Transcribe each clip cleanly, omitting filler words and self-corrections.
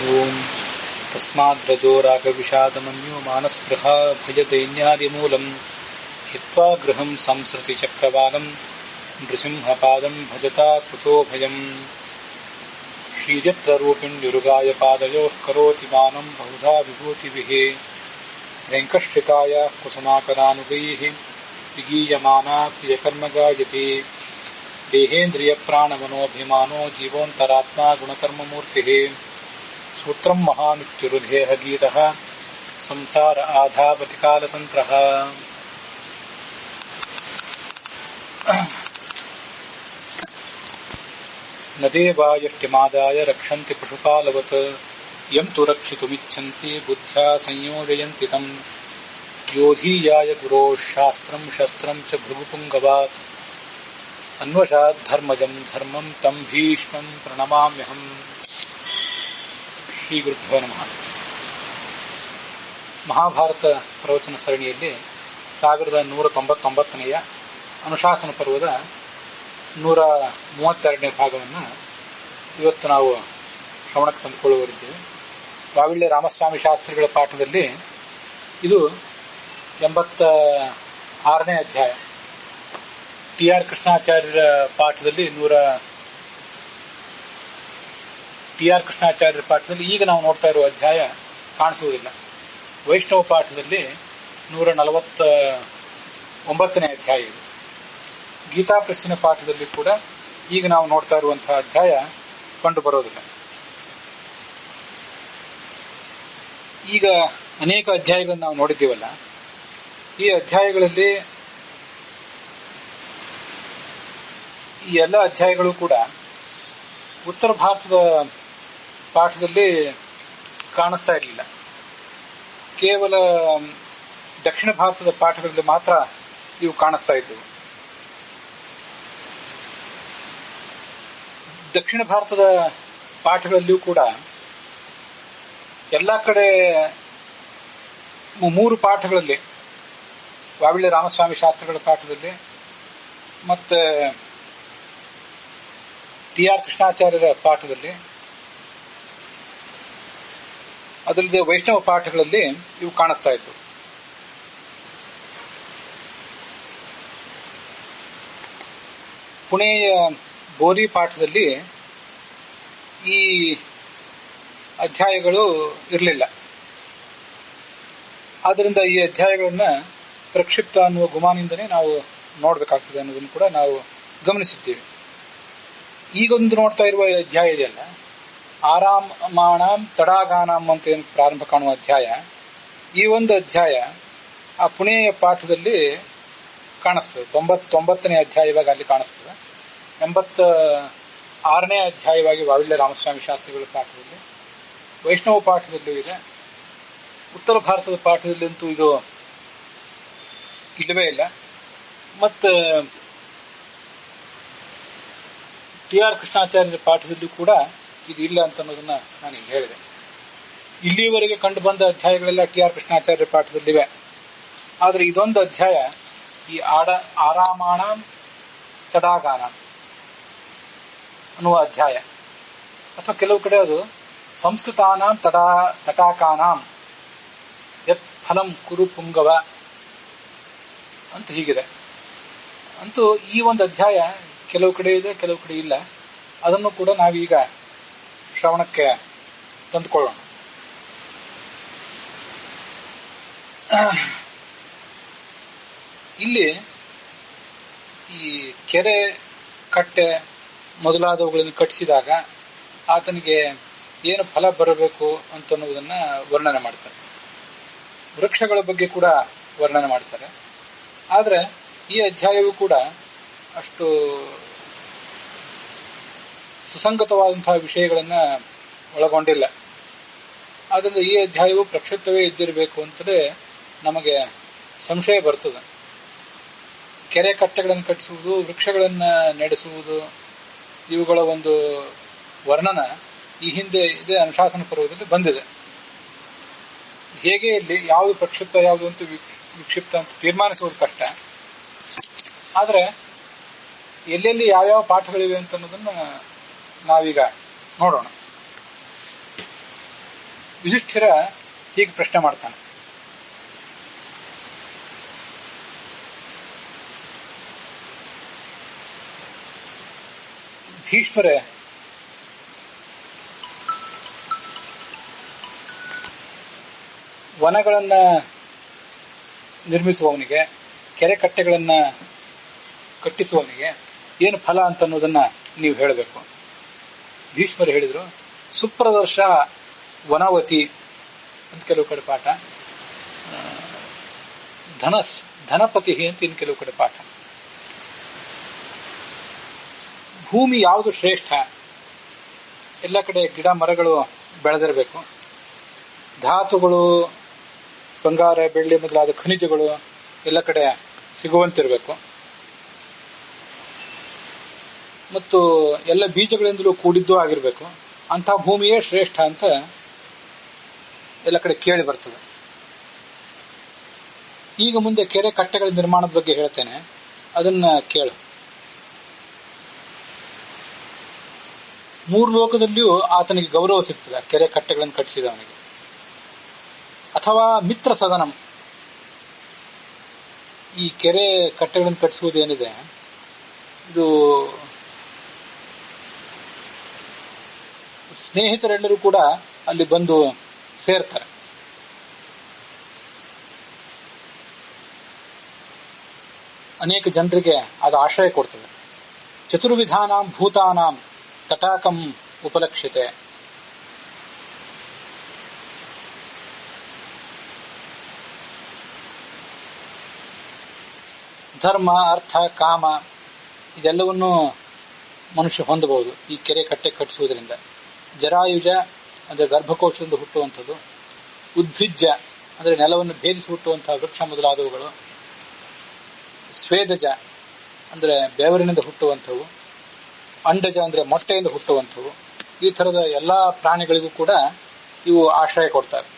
ಓಂ ತಸ್ಮಾದ್ರಜೋ ರಾಗವಿಷಾದಮನ್ಯೋ ಮಾನಸ್ಪೃಹಾ ಭಯದೈನ್ಯಾದಿಮೂಲಂ ಹಿತ್ವಾ ಗೃಹಂ ಸಂಸೃತಿ ಚಕ್ರವಾಲಂ ನೃಸಿಂಹಪಾದಂ ಭಜತಾ ಕುತೋ ಭಯಂ ಶ್ರೀಯತ್ರರೂಪಿಣ್ಯುರುಗಾಯ ಪಾದಯೋಃ ಕರೋತಿ ಮಾನಂ ಬಹುಧಾ ವಿಭೂತಿಭಿಃ ವೆಂಕಶ್ಚಿತಾಯ ಕುಸುಮಾಕರಾನುಗೈಃ ವಿಗೀಯಮಾನಾ ಪ್ರಿಯಕರ್ಮಗಾಯತಿ ದೇಹೇಂದ್ರಿಯಪ್ರಾಣಮನೋಭಿಮಾನೋ ಜೀವೋಂತರಾತ್ಮಾ ಗುಣಕರ್ಮಮೂರ್ತಿಃ ಸೂತ್ರಂ ಮಹಾಮಿತ್ಯುರುಧೇಹ ಗೀತಃ ಸಂಸಾರ ಆಧಾಪತಿಕಾಲತಂತ್ರಃ. ನ ದೇವಾಯಷ್ಟಿಮಾದಾಯ ರಕ್ಷಂತಿ ಪಶುಪಾಲವತ್ ಯಂ ತು ರಕ್ಷಿತುಮಿಚ್ಛಂತಿ ಬುದ್ಧ್ಯಾ ಸಂಯೋಜಯಂತಿ ತಂ ಯೋಧೀಯಾಯ ಗುರೋಃ ಶಾಸ್ತ್ರಂ ಶಸ್ತ್ರಂ ಚ ಭೃಗುಪುಂಗವಾತ್ ಅನ್ವಶಾತ್ ಧರ್ಮಜಂ ಧರ್ಮಂ ತಂ ಭೀಷ್ಮಂ ಪ್ರಣಮಾಮ್ಯಹಂ. ಶ್ರೀ ಗುರುಭ್ಯೋ ನಮಃ. ಮಹಾಭಾರತ ಪ್ರವಚನ ಸರಣಿಯಲ್ಲಿ 1199ನೆಯ ಅನುಶಾಸನ ಪರ್ವದ 132ನೇ ಭಾಗವನ್ನು ಇವತ್ತು ನಾವು ಶ್ರವಣಕ್ಕೆ ತಂದುಕೊಳ್ಳುವರಿದ್ದೇವೆ. ವಾವಿಳ್ಯ ರಾಮಸ್ವಾಮಿ ಶಾಸ್ತ್ರಿಗಳ ಪಾಠದಲ್ಲಿ ಇದು 86ನೇ ಅಧ್ಯಾಯ. ಟಿ.ಆರ್. ಕೃಷ್ಣಾಚಾರ್ಯರ ಪಾಠದಲ್ಲಿ ಈಗ ನಾವು ನೋಡ್ತಾ ಇರುವ ಅಧ್ಯಾಯ ಕಾಣಿಸುವುದಿಲ್ಲ. ವೈಷ್ಣವ ಪಾಠದಲ್ಲಿ 149ನೇ ಅಧ್ಯಾಯ ಇದೆ. ಗೀತಾ ಪ್ರೆಸ್ಸಿನ ಪಾಠದಲ್ಲಿ ಕೂಡ ಈಗ ನಾವು ನೋಡ್ತಾ ಇರುವಂತಹ ಅಧ್ಯಾಯ ಕಂಡು ಬರೋದಿಲ್ಲ. ಈಗ ಅನೇಕ ಅಧ್ಯಾಯಗಳನ್ನು ನಾವು ನೋಡಿದ್ದೀವಲ್ಲ, ಈ ಅಧ್ಯಾಯಗಳಲ್ಲಿ ಈ ಎಲ್ಲ ಅಧ್ಯಾಯಗಳು ಕೂಡ ಉತ್ತರ ಭಾರತದ ಪಾಠದಲ್ಲಿ ಕಾಣಿಸ್ತಾ ಇರಲಿಲ್ಲ. ಕೇವಲ ದಕ್ಷಿಣ ಭಾರತದ ಪಾಠಗಳಲ್ಲಿ ಮಾತ್ರ ಇವು ಕಾಣಿಸ್ತಾ ಇದ್ದವು. ದಕ್ಷಿಣ ಭಾರತದ ಪಾಠಗಳಲ್ಲಿಯೂ ಕೂಡ ಎಲ್ಲ ಕಡೆ 3 ಪಾಠಗಳಲ್ಲಿ, ವಾವಿಳ್ಯ ರಾಮಸ್ವಾಮಿ ಶಾಸ್ತ್ರಿಗಳ ಪಾಠದಲ್ಲಿ ಮತ್ತೆ ಟಿ.ಆರ್. ಕೃಷ್ಣಾಚಾರ್ಯರ ಪಾಠದಲ್ಲಿ, ಅದಲ್ಲದೆ ವೈಷ್ಣವ ಪಾಠಗಳಲ್ಲಿ ಇವು ಕಾಣಿಸ್ತಾ ಇತ್ತು. ಪುಣೆಯ ಬೋರಿ ಪಾಠದಲ್ಲಿ ಈ ಅಧ್ಯಾಯಗಳು ಇರಲಿಲ್ಲ. ಆದ್ದರಿಂದ ಈ ಅಧ್ಯಾಯಗಳನ್ನ ಪ್ರಕ್ಷಿಪ್ತ ಅನ್ನುವ ಗುಮಾನಿಂದನೇ ನಾವು ನೋಡಬೇಕಾಗ್ತದೆ ಅನ್ನೋದನ್ನು ಕೂಡ ನಾವು ಗಮನಿಸುತ್ತೇವೆ. ಈಗೊಂದು ನೋಡ್ತಾ ಇರುವ ಅಧ್ಯಾಯ ಇದೆಯಲ್ಲ, ಆರಾಮಾಣಾಂ ತಡಾಗಾನಾಂ ಅಂತ ಏನು ಪ್ರಾರಂಭ ಕಾಣುವ ಅಧ್ಯಾಯ, ಈ ಒಂದು ಅಧ್ಯಾಯ ಆ ಪುಣೆಯ ಪಾಠದಲ್ಲಿ ಕಾಣಿಸ್ತದೆ. 99ನೇ ಅಧ್ಯಾಯವಾಗಿ ಅಲ್ಲಿ ಕಾಣಿಸ್ತದೆ. 86ನೇ ಅಧ್ಯಾಯವಾಗಿ ವಾವಿಳ್ಯ ರಾಮಸ್ವಾಮಿ ಶಾಸ್ತ್ರಿಗಳ ಪಾಠದಲ್ಲಿ, ವೈಷ್ಣವ ಪಾಠದಲ್ಲೂ ಇದೆ. ಉತ್ತರ ಭಾರತದ ಪಾಠದಲ್ಲಂತೂ ಇದು ಇಲ್ಲವೇ ಇಲ್ಲ. ಮತ್ತು ಟಿ.ಆರ್. ಕೃಷ್ಣಾಚಾರ್ಯರ ಪಾಠದಲ್ಲೂ ಕೂಡ ಇದು ಇಲ್ಲ ಅಂತ ಅನ್ನೋದನ್ನ ನಾನೀಗ ಹೇಳಿದೆ. ಇಲ್ಲಿಯವರೆಗೆ ಕಂಡು ಬಂದ ಅಧ್ಯಾಯಗಳೆಲ್ಲ ಟಿ.ಆರ್. ಕೃಷ್ಣಾಚಾರ್ಯರ ಪಾಠದಲ್ಲಿವೆ. ಆದರೆ ಇದೊಂದು ಅಧ್ಯಾಯ, ಈ ಆರಾಮಾಣಾಂ ತಡಾಗಾನಾಂ ಅನ್ನುವ ಅಧ್ಯಾಯ, ಅಥವಾ ಕೆಲವು ಕಡೆ ಅದು ಸಂಸ್ಕೃತಾನಾಂ ತಟಾಕಾನಾಂ ಯತ್ ಫಲಂ ಕುರು ಪುಂಗವ ಅಂತ ಹೀಗಿದೆ. ಅಂತೂ ಈ ಒಂದು ಅಧ್ಯಾಯ ಕೆಲವು ಕಡೆ ಇದೆ, ಕೆಲವು ಕಡೆ ಇಲ್ಲ. ಅದನ್ನು ಕೂಡ ನಾವೀಗ ಶ್ರವಣಕ್ಕೆ ತಂದುಕೊಳ್ಳೋಣ. ಇಲ್ಲಿ ಈ ಕೆರೆ, ಕಟ್ಟೆ ಮೊದಲಾದವುಗಳನ್ನು ಕಟ್ಟಿಸಿದಾಗ ಆತನಿಗೆ ಏನು ಫಲ ಬರಬೇಕು ಅಂತನ್ನುವುದನ್ನ ವರ್ಣನೆ ಮಾಡ್ತಾರೆ. ವೃಕ್ಷಗಳ ಬಗ್ಗೆ ಕೂಡ ವರ್ಣನೆ ಮಾಡ್ತಾರೆ. ಆದರೆ ಈ ಅಧ್ಯಾಯವೂ ಕೂಡ ಅಷ್ಟು ಸುಸಂಗತವಾದಂತಹ ವಿಷಯಗಳನ್ನ ಒಳಗೊಂಡಿಲ್ಲ. ಆದ್ದರಿಂದ ಈ ಅಧ್ಯಾಯವು ಪ್ರಕ್ಷಿಪ್ತವೇ ಇದ್ದಿರಬೇಕು ಅಂತಲೇ ನಮಗೆ ಸಂಶಯ ಬರ್ತದೆ. ಕೆರೆ ಕಟ್ಟೆಗಳನ್ನು ಕಟ್ಟಿಸುವುದು, ವೃಕ್ಷಗಳನ್ನ ನಡೆಸುವುದು, ಇವುಗಳ ಒಂದು ವರ್ಣನ ಈ ಹಿಂದೆ ಇದೇ ಅನುಶಾಸನ ಪರ್ವದಲ್ಲಿ ಬಂದಿದೆ. ಹೇಗೆ ಇಲ್ಲಿ ಯಾವುದು ಪ್ರಕ್ಷಿಪ್ತ ಯಾವುದು ಅಂತ ವಿಕ್ಷಿಪ್ತ ಅಂತ ತೀರ್ಮಾನಿಸುವುದು ಕಷ್ಟ. ಆದರೆ ಎಲ್ಲೆಲ್ಲಿ ಯಾವ್ಯಾವ ಪಾಠಗಳಿವೆ ಅಂತ ಅನ್ನೋದನ್ನ ನಾವೀಗ ನೋಡೋಣ. ಯುಧಿಷ್ಠಿರ ಹೀಗೆ ಪ್ರಶ್ನೆ ಮಾಡ್ತಾನೆ, ಭೀಷ್ಮರೇ, ವನಗಳನ್ನ ನಿರ್ಮಿಸುವವನಿಗೆ, ಕೆರೆ ಕಟ್ಟೆಗಳನ್ನ ಕಟ್ಟಿಸುವವನಿಗೆ ಏನು ಫಲ ಅಂತ ಅನ್ನೋದನ್ನ ನೀವು ಹೇಳಬೇಕು. ಭೀಷ್ಮರು ಹೇಳಿದ್ರು, ಸುಪ್ರದರ್ಶ ವನವತಿ ಅಂತ ಕೆಲವು ಕಡೆ ಪಾಠ, ಧನಪತಿ ಅಂತ ಇನ್ನು ಕೆಲವು ಕಡೆ ಪಾಠ. ಭೂಮಿ ಯಾವುದು ಶ್ರೇಷ್ಠ? ಎಲ್ಲ ಕಡೆ ಗಿಡ ಮರಗಳು ಬೆಳೆದಿರಬೇಕು, ಧಾತುಗಳು, ಬಂಗಾರ ಬೆಳ್ಳಿ ಮೊದಲಾದ ಖನಿಜಗಳು ಎಲ್ಲ ಕಡೆ ಸಿಗುವಂತಿರಬೇಕು, ಮತ್ತು ಎಲ್ಲ ಬೀಜಗಳಿಂದಲೂ ಕೂಡಿದ್ದು ಆಗಿರಬೇಕು. ಅಂಥ ಭೂಮಿಯೇ ಶ್ರೇಷ್ಠ ಅಂತ ಎಲ್ಲ ಕಡೆ ಕೇಳಿ ಬರ್ತದೆ. ಈಗ ಮುಂದೆ ಕೆರೆ ಕಟ್ಟೆಗಳ ನಿರ್ಮಾಣದ ಬಗ್ಗೆ ಹೇಳ್ತೇನೆ, ಅದನ್ನ ಕೇಳು. 3 ಲೋಕದಲ್ಲಿಯೂ ಆತನಿಗೆ ಗೌರವ ಸಿಗ್ತದೆ ಕೆರೆ ಕಟ್ಟೆಗಳನ್ನು ಕಟ್ಟಿಸಿದವನಿಗೆ. ಅಥವಾ ಮಿತ್ರ ಸದನಂ, ಈ ಕೆರೆ ಕಟ್ಟೆಗಳನ್ನು ಕಟ್ಟಿಸುವುದೇನಿದೆ ಇದು ಸ್ನೇಹಿತರೆಲ್ಲರೂ ಕೂಡ ಅಲ್ಲಿ ಬಂದು ಸೇರ್ತಾರೆ. ಅನೇಕ ಜನರಿಗೆ ಅದು ಆಶ್ರಯ ಕೊಡ್ತದೆ. ಚತುರ್ವಿಧಾನಾಂ ಭೂತಾನಾಂ ತಟಾಕಂ ಉಪಲಕ್ಷ್ಯತೆ. ಧರ್ಮ, ಅರ್ಥ, ಕಾಮ ಇದೆಲ್ಲವನ್ನೂ ಮನುಷ್ಯ ಹೊಂದಬಹುದು ಈ ಕೆರೆ ಕಟ್ಟೆ ಕಟ್ಟಿಸುವುದರಿಂದ. ಜರಾಯುಜ ಅಂದರೆ ಗರ್ಭಕೋಶದಿಂದ ಹುಟ್ಟುವಂಥದ್ದು, ಉದ್ಭಿಜ್ಯ ಅಂದರೆ ನೆಲವನ್ನು ಭೇದಿಸಿ ಹುಟ್ಟುವಂತಹ ವೃಕ್ಷ ಮೊದಲಾದವುಗಳು, ಸ್ವೇದಜ ಅಂದರೆ ಬೆವರಿನಿಂದ ಹುಟ್ಟುವಂಥವು, ಅಂಡಜ ಅಂದರೆ ಮೊಟ್ಟೆಯಿಂದ ಹುಟ್ಟುವಂಥವು. ಈ ಥರದ ಎಲ್ಲಾ ಪ್ರಾಣಿಗಳಿಗೂ ಕೂಡ ಇವು ಆಶ್ರಯ ಕೊಡ್ತಾರೆ.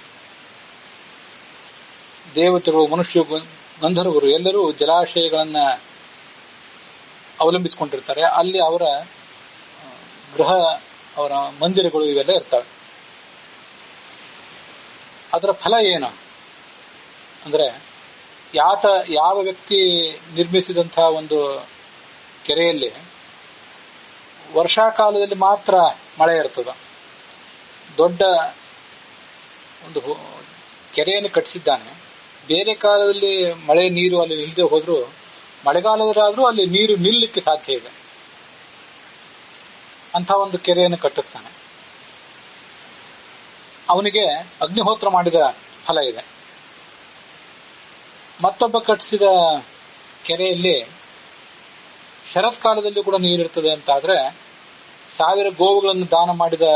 ದೇವತೆಗಳು, ಮನುಷ್ಯರು, ಗಂಧರ್ವರು ಎಲ್ಲರೂ ಜಲಾಶಯಗಳನ್ನ ಅವಲಂಬಿಸಿಕೊಂಡಿರ್ತಾರೆ. ಅಲ್ಲಿ ಅವರ ಗೃಹ, ಅವರ ಮಂದಿರಗಳು ಇವೆಲ್ಲ ಇರ್ತವೆ. ಅದರ ಫಲ ಏನು ಅಂದ್ರೆ, ಯಾವ ವ್ಯಕ್ತಿ ನಿರ್ಮಿಸಿದಂತಹ ಒಂದು ಕೆರೆಯಲ್ಲಿ ವರ್ಷಾಕಾಲದಲ್ಲಿ ಮಾತ್ರ ಮಳೆ ಇರ್ತದ. ದೊಡ್ಡ ಒಂದು ಕೆರೆಯನ್ನು ಕಟ್ಟಿಸಿದ್ದಾನೆ, ಬೇರೆ ಕಾಲದಲ್ಲಿ ಮಳೆ ನೀರು ಅಲ್ಲಿ ನಿಲ್ಲದೆ ಹೋದ್ರೂ ಮಳೆಗಾಲದಲ್ಲಾದ್ರೂ ಅಲ್ಲಿ ನೀರು ನಿಲ್ಲಲಿಕ್ಕೆ ಸಾಧ್ಯ ಇದೆ. ಅಂತ ಒಂದು ಕೆರೆಯನ್ನು ಕಟ್ಟಿಸ್ತಾನೆ. ಅವನಿಗೆ ಅಗ್ನಿಹೋತ್ರ ಮಾಡಿದ ಫಲ ಇದೆ. ಮತ್ತೊಬ್ಬ ಕಟ್ಟಿಸಿದ ಕೆರೆಯಲ್ಲಿ ಶರತ್ಕಾಲದಲ್ಲಿ ಕೂಡ ನೀರಿರ್ತದೆ ಅಂತಾದ್ರೆ 1000 ಗೋವುಗಳನ್ನು ದಾನ ಮಾಡಿದ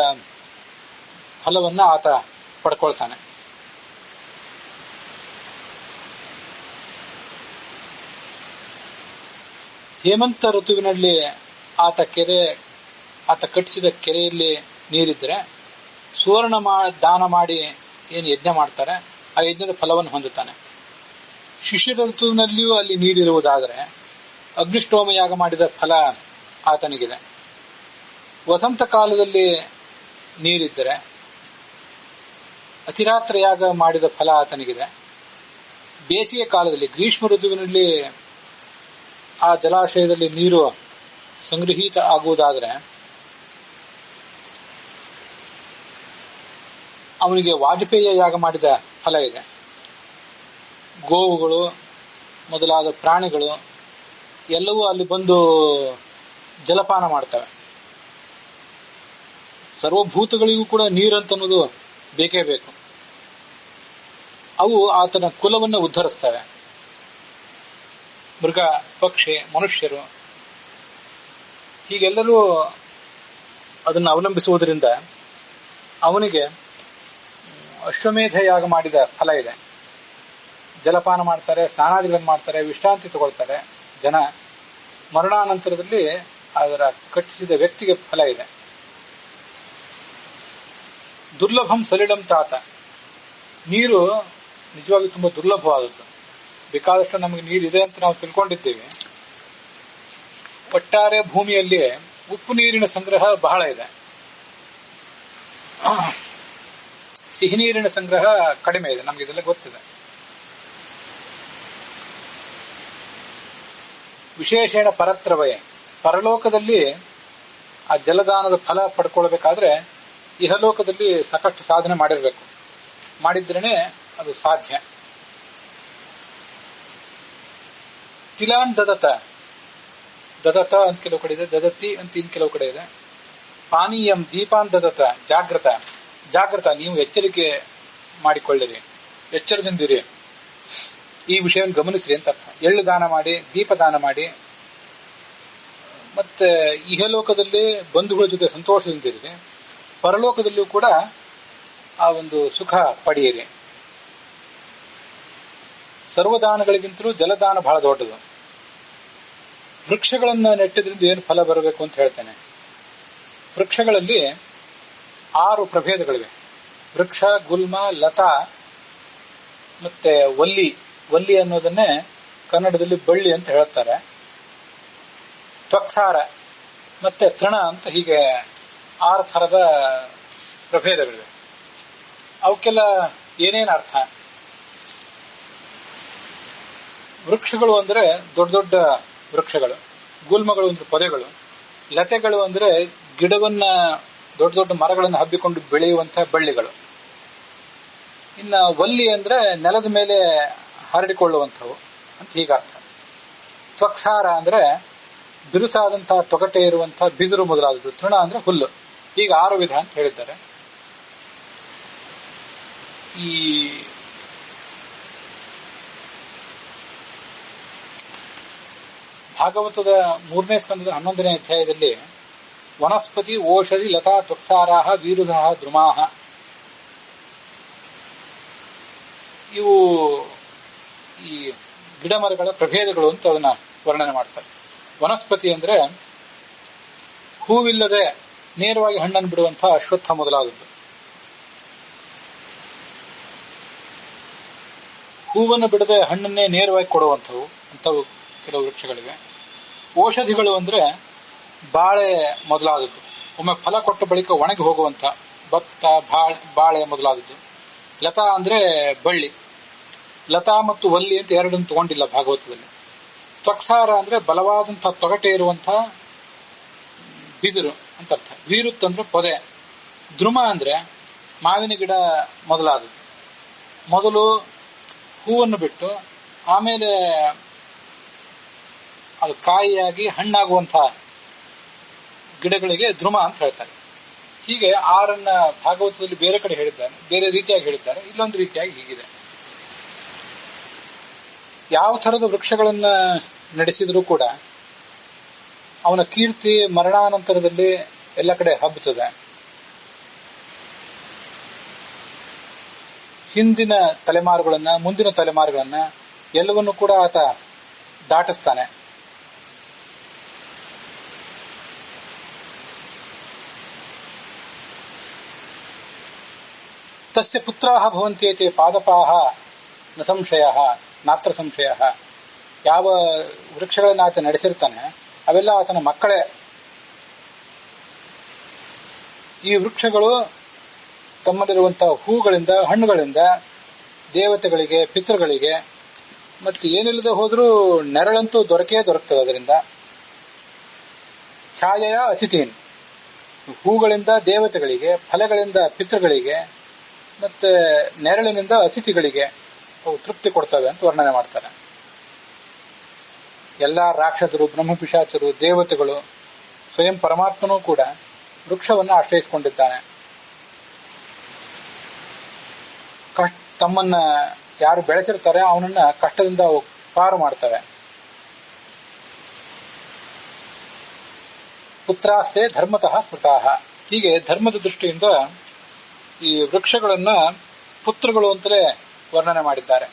ಫಲವನ್ನ ಆತ ಪಡ್ಕೊಳ್ತಾನೆ. ಹೇಮಂತ ಋತುವಿನಲ್ಲಿ ಆತ ಕಟ್ಟಿಸಿದ ಕೆರೆಯಲ್ಲಿ ನೀರಿದ್ರೆ ಸುವರ್ಣ ದಾನ ಮಾಡಿ ಏನು ಯಜ್ಞ ಮಾಡ್ತಾರೆ ಆ ಯಜ್ಞದ ಫಲವನ್ನು ಹೊಂದುತ್ತಾನೆ. ಶಿಶಿರ ಋತುವಿನಲ್ಲಿಯೂ ಅಲ್ಲಿ ನೀರಿರುವುದಾದರೆ ಅಗ್ನಿಷ್ಠೋಮ ಯಾಗ ಮಾಡಿದ ಫಲ ಆತನಿಗಿದೆ. ವಸಂತ ಕಾಲದಲ್ಲಿ ನೀರಿದ್ದರೆ ಅತಿರಾತ್ರ ಯಾಗ ಮಾಡಿದ ಫಲ ಆತನಿಗಿದೆ. ಬೇಸಿಗೆ ಕಾಲದಲ್ಲಿ ಗ್ರೀಷ್ಮ ಋತುವಿನಲ್ಲಿ ಆ ಜಲಾಶಯದಲ್ಲಿ ನೀರು ಸಂಗ್ರಹೀತ ಆಗುವುದಾದರೆ ಅವನಿಗೆ ವಾಜಪೇಯ ಯಾಗ ಮಾಡಿದ ಫಲ ಇದೆ. ಗೋವುಗಳು ಮೊದಲಾದ ಪ್ರಾಣಿಗಳು ಎಲ್ಲವೂ ಅಲ್ಲಿ ಬಂದು ಜಲಪಾನ ಮಾಡ್ತವೆ. ಸರ್ವಭೂತಗಳಿಗೂ ಕೂಡ ನೀರಂತನ್ನೋದು ಬೇಕೇ ಬೇಕು. ಅವು ಆತನ ಕುಲವನ್ನು ಉದ್ಧರಿಸ್ತವೆ. ಮೃಗ, ಪಕ್ಷಿ, ಮನುಷ್ಯರು ಹೀಗೆಲ್ಲರೂ ಅದನ್ನು ಅವಲಂಬಿಸುವುದರಿಂದ ಅವನಿಗೆ ಅಶ್ವಮೇಧ ಯಾಗ ಮಾಡಿದ ಫಲ ಇದೆ. ಜಲಪಾನ ಮಾಡ್ತಾರೆ, ಸ್ನಾನಾದಿಗಳನ್ನು ಮಾಡ್ತಾರೆ, ವಿಶ್ರಾಂತಿ ತಗೊಳ್ತಾರೆ ಜನ. ಮರಣಾನಂತರದಲ್ಲಿ ಅದರ ಕಟ್ಟಿಸಿದ ವ್ಯಕ್ತಿಗೆ ಫಲ ಇದೆ. ದುರ್ಲಭಂ ಸಲಿಳಂ ತಾತ, ನೀರು ನಿಜವಾಗಿ ತುಂಬಾ ದುರ್ಲಭವಾದದ್ದು. ಬೇಕಾದಷ್ಟು ನಮಗೆ ನೀರಿದೆ ಅಂತ ನಾವು ತಿಳ್ಕೊಂಡಿದ್ದೇವೆ. ಒಟ್ಟಾರೆ ಭೂಮಿಯಲ್ಲಿ ಉಪ್ಪು ನೀರಿನ ಸಂಗ್ರಹ ಬಹಳ ಇದೆ. ಸಿಹಿ ನೀರಿನ ಸಂಗ್ರಹ ಕಡಿಮೆ ಇದೆ, ನಮ್ಗೆ ಇದೆಲ್ಲ ಗೊತ್ತಿದೆ. ವಿಶೇಷಣ ಪರತ್ರವಯ, ಪರಲೋಕದಲ್ಲಿ ಆ ಜಲದಾನದ ಫಲ ಪಡ್ಕೊಳ್ಬೇಕಾದ್ರೆ ಇಹಲೋಕದಲ್ಲಿ ಸಾಕಷ್ಟು ಸಾಧನೆ ಮಾಡಿರ್ಬೇಕು, ಮಾಡಿದ್ರೇನೆ ಅದು ಸಾಧ್ಯ. ತಿಲಾನ್ ದದತ, ದದತ ಅಂತ ಕೆಲವು ಕಡೆ ಇದೆ, ದದತಿ ಅಂತ ಇನ್ ಕೆಲವು ಕಡೆ ಇದೆ. ಪಾನೀಯಂ ದೀಪಾನ್ ದದತ, ಜಾಗೃತ, ಜಾಗೃತ, ನೀವು ಎಚ್ಚರಿಕೆ ಮಾಡಿಕೊಳ್ಳಿರಿ, ಎಚ್ಚರದಿಂದಿರಿ, ಈ ವಿಷಯವನ್ನು ಗಮನಿಸ್ರಿ ಅಂತ ಅರ್ಥ. ಎಳ್ಳು ದಾನ ಮಾಡಿ, ದೀಪ ದಾನ ಮಾಡಿ, ಮತ್ತೆ ಇಹಲೋಕದಲ್ಲಿ ಬಂಧುಗಳ ಜೊತೆ ಸಂತೋಷದಿಂದಿರಿ, ಪರಲೋಕದಲ್ಲಿಯೂ ಕೂಡ ಆ ಒಂದು ಸುಖ ಪಡೆಯಿರಿ. ಸರ್ವದಾನಗಳಿಗಿಂತಲೂ ಜಲದಾನ ಬಹಳ ದೊಡ್ಡದು. ವೃಕ್ಷಗಳನ್ನು ನೆಟ್ಟಿದ್ರಿಂದ ಏನು ಫಲ ಬರಬೇಕು ಅಂತ ಹೇಳ್ತೇನೆ. ವೃಕ್ಷಗಳಲ್ಲಿ 6 ಪ್ರಭೇದಗಳಿವೆ. ವೃಕ್ಷ, ಗುಲ್ಮ, ಲತಾ ಮತ್ತೆ ವಲ್ಲಿ. ವಲ್ಲಿ ಅನ್ನೋದನ್ನೇ ಕನ್ನಡದಲ್ಲಿ ಬಳ್ಳಿ ಅಂತ ಹೇಳ್ತಾರೆ. ತ್ವಕ್ಸಾರ ಮತ್ತೆ ತೃಣ ಅಂತ, ಹೀಗೆ 6 ಥರದ ಪ್ರಭೇದಗಳಿವೆ. ಅವಕ್ಕೆಲ್ಲ ಏನೇನು ಅರ್ಥ? ವೃಕ್ಷಗಳು ಅಂದ್ರೆ ದೊಡ್ಡ ದೊಡ್ಡ ವೃಕ್ಷಗಳು, ಗುಲ್ಮಗಳು ಅಂದ್ರೆ ಪೊದೆಗಳು, ಲತೆಗಳು ಅಂದ್ರೆ ಗಿಡವನ್ನ, ದೊಡ್ಡ ದೊಡ್ಡ ಮರಗಳನ್ನು ಹಬ್ಬಿಕೊಂಡು ಬೆಳೆಯುವಂತಹ ಬಳ್ಳಿಗಳು. ಇನ್ನು ವಲ್ಲಿ ಅಂದ್ರೆ ನೆಲದ ಮೇಲೆ ಹರಡಿಕೊಳ್ಳುವಂಥವು ಅಂತ ಹೀಗರ್ಥ. ತ್ವಕ್ಸಾರ ಅಂದ್ರೆ ಬಿರುಸಾದಂತಹ ತೊಗಟೆ ಇರುವಂತಹ ಬಿದಿರು ಮೊದಲಾದದ್ದು. ತೃಣ ಅಂದ್ರೆ ಹುಲ್ಲು. ಈಗ 6 ವಿಧ ಅಂತ ಹೇಳಿದ್ದಾರೆ. ಈ ಭಾಗವತದ 3ನೇ ಸ್ಕಂದದ 11ನೇ ಅಧ್ಯಾಯದಲ್ಲಿ ವನಸ್ಪತಿ, ಓಷಧಿ, ಲತಾ, ತ್ವಕ್ಸಾರಾಹ, ವೀರುಧಃ, ದ್ರುಮಾಹ, ಇವು ಈ ಗಿಡ ಮರಗಳ ಪ್ರಭೇದಗಳು ಅಂತ ಅದನ್ನ ವರ್ಣನೆ ಮಾಡ್ತಾರೆ. ವನಸ್ಪತಿ ಅಂದ್ರೆ ಹೂವಿಲ್ಲದೆ ನೇರವಾಗಿ ಹಣ್ಣನ್ನು ಬಿಡುವಂತಹ ಅಶ್ವತ್ಥ ಮೊದಲಾದದ್ದು. ಹೂವನ್ನು ಬಿಡದೆ ಹಣ್ಣನ್ನೇ ನೇರವಾಗಿ ಕೊಡುವಂಥವು ಅಂಥವು ಕೆಲವು ವೃಕ್ಷಗಳಿವೆ. ಔಷಧಿಗಳು ಅಂದ್ರೆ ಬಾಳೆ ಮೊದಲಾದದ್ದು, ಒಮ್ಮೆ ಫಲ ಕೊಟ್ಟ ಬಳಿಕ ಒಣಗಿ ಹೋಗುವಂತ ಭತ್ತ, ಬಾಳೆ ಮೊದಲಾದದ್ದು. ಲತಾ ಅಂದ್ರೆ ಬಳ್ಳಿ. ಲತಾ ಮತ್ತು ವಲ್ಲಿ ಅಂತ ಎರಡನ್ನು ತಗೊಂಡಿಲ್ಲ ಭಾಗವತದಲ್ಲಿ. ತ್ವಕ್ಸಾರ ಅಂದ್ರೆ ಬಲವಾದಂತಹ ತೊಗಟೆ ಇರುವಂತಹ ಬಿದಿರು ಅಂತ ಅರ್ಥ. ವೀರುತ್ ಅಂದ್ರೆ ಪೊದೆ. ದ್ರುಮ ಅಂದ್ರೆ ಮಾವಿನ ಗಿಡ ಮೊದಲಾದದ್ದು. ಮೊದಲು ಹೂವನ್ನು ಬಿಟ್ಟು ಆಮೇಲೆ ಅದು ಕಾಯಿಯಾಗಿ ಹಣ್ಣಾಗುವಂತಹ ಗಿಡಗಳಿಗೆ ದ್ರುಮ ಅಂತ ಹೇಳ್ತಾರೆ. ಹೀಗೆ 6 ಭಾಗವತದಲ್ಲಿ ಬೇರೆ ಕಡೆ ಹೇಳಿದ್ದಾರೆ, ಬೇರೆ ರೀತಿಯಾಗಿ ಹೇಳಿದ್ದಾರೆ. ಇಲ್ಲೊಂದು ರೀತಿಯಾಗಿ ಹೀಗಿದೆ. ಯಾವ ಥರದ ವೃಕ್ಷಗಳನ್ನ ನಡೆಸಿದರೂ ಕೂಡ ಅವನ ಕೀರ್ತಿ ಮರಣಾನಂತರದಲ್ಲಿ ಎಲ್ಲ ಕಡೆ ಹಬ್ಬುತ್ತದೆ. ಹಿಂದಿನ ತಲೆಮಾರುಗಳನ್ನ, ಮುಂದಿನ ತಲೆಮಾರುಗಳನ್ನ ಎಲ್ಲವನ್ನೂ ಕೂಡ ಆತ ದಾಟಿಸ್ತಾನೆ. ತಸ್ಯ ಪುತ್ರಾಹ ಭವಂತ್ಯೇತೆ ಪಾದಪಾಹ ನ ಸಂಶಯ ನಾತ್ರ ಸಂಶಯ. ಯಾವ ವೃಕ್ಷಗಳನ್ನ ಆತ ನಡೆಸಿರ್ತಾನೆ ಅವೆಲ್ಲ ಆತನ ಮಕ್ಕಳೇ. ಈ ವೃಕ್ಷಗಳು ತಮ್ಮಲ್ಲಿರುವಂತಹ ಹೂಗಳಿಂದ, ಹಣ್ಣುಗಳಿಂದ ದೇವತೆಗಳಿಗೆ, ಪಿತೃಗಳಿಗೆ ಮತ್ತೆ ಏನಿಲ್ಲದೆ ಹೋದ್ರೂ ನೆರಳಂತೂ ದೊರಕ್ತದೆ. ಅದರಿಂದ ಛಾಯೆಯ ಅತಿಥೀನ್, ಹೂಗಳಿಂದ ದೇವತೆಗಳಿಗೆ, ಫಲಗಳಿಂದ ಪಿತೃಗಳಿಗೆ ಮತ್ತೆ ನೆರಳಿನಿಂದ ಅತಿಥಿಗಳಿಗೆ ಅವು ತೃಪ್ತಿ ಕೊಡ್ತವೆ ಅಂತ ವರ್ಣನೆ ಮಾಡ್ತಾರೆ. ಎಲ್ಲಾ ರಾಕ್ಷಸರು, ಬ್ರಹ್ಮಪಿಶಾಚರು, ದೇವತೆಗಳು, ಸ್ವಯಂ ಪರಮಾತ್ಮನೂ ಕೂಡ ವೃಕ್ಷವನ್ನು ಆಶ್ರಯಿಸಿಕೊಂಡಿದ್ದಾನೆ. ತಮ್ಮನ್ನ ಯಾರು ಬೆಳೆಸಿರ್ತಾರೆ ಅವನನ್ನ ಕಷ್ಟದಿಂದ ಪಾರು ಮಾಡ್ತವೆ. ಪುತ್ರಾಸ್ತೆ ಧರ್ಮತಃ ಸ್ಮೃತಾಹ. ಹೀಗೆ ಧರ್ಮದ ದೃಷ್ಟಿಯಿಂದ ಈ ವೃಕ್ಷಗಳನ್ನ ಪುತ್ರಗಳು ಅಂತಲೇ ವರ್ಣನೆ ಮಾಡಿದ್ದಾರೆ.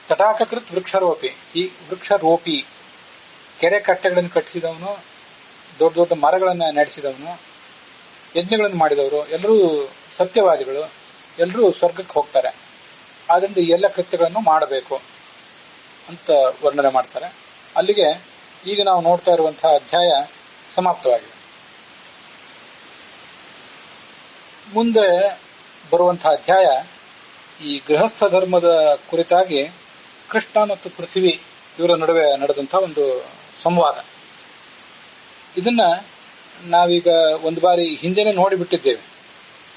ತಟಾಕಕೃತ್ ವೃಕ್ಷರೋಪಿ, ಈ ವೃಕ್ಷರೋಪಿ ಕೆರೆ ಕಟ್ಟೆಗಳನ್ನು ಕಟ್ಟಿಸಿದವನು, ದೊಡ್ಡ ದೊಡ್ಡ ಮರಗಳನ್ನ ನಡೆಸಿದವನು, ಯಜ್ಞಗಳನ್ನು ಮಾಡಿದವರು ಎಲ್ಲರೂ ಸತ್ಯವಾದಿಗಳು, ಎಲ್ಲರೂ ಸ್ವರ್ಗಕ್ಕೆ ಹೋಗ್ತಾರೆ. ಆದ್ರಿಂದ ಈ ಎಲ್ಲ ಕೃತ್ಯಗಳನ್ನು ಮಾಡಬೇಕು ಅಂತ ವರ್ಣನೆ ಮಾಡ್ತಾರೆ. ಅಲ್ಲಿಗೆ ಈಗ ನಾವು ನೋಡ್ತಾ ಇರುವಂತಹ ಅಧ್ಯಾಯ ಸಮಾಪ್ತವಾಗಿದೆ. ಮುಂದೆ ಬರುವಂತಹ ಅಧ್ಯಾಯ ಈ ಗೃಹಸ್ಥ ಧರ್ಮದ ಕುರಿತಾಗಿ ಕೃಷ್ಣ ಮತ್ತು ಪೃಥ್ವಿ ಇವರ ನಡುವೆ ನಡೆದಂತಹ ಒಂದು ಸಂವಾದ. ಇದನ್ನ ನಾವೀಗ ಒಂದು ಬಾರಿ ಹಿಂದೆನೆ ನೋಡಿಬಿಟ್ಟಿದ್ದೇವೆ.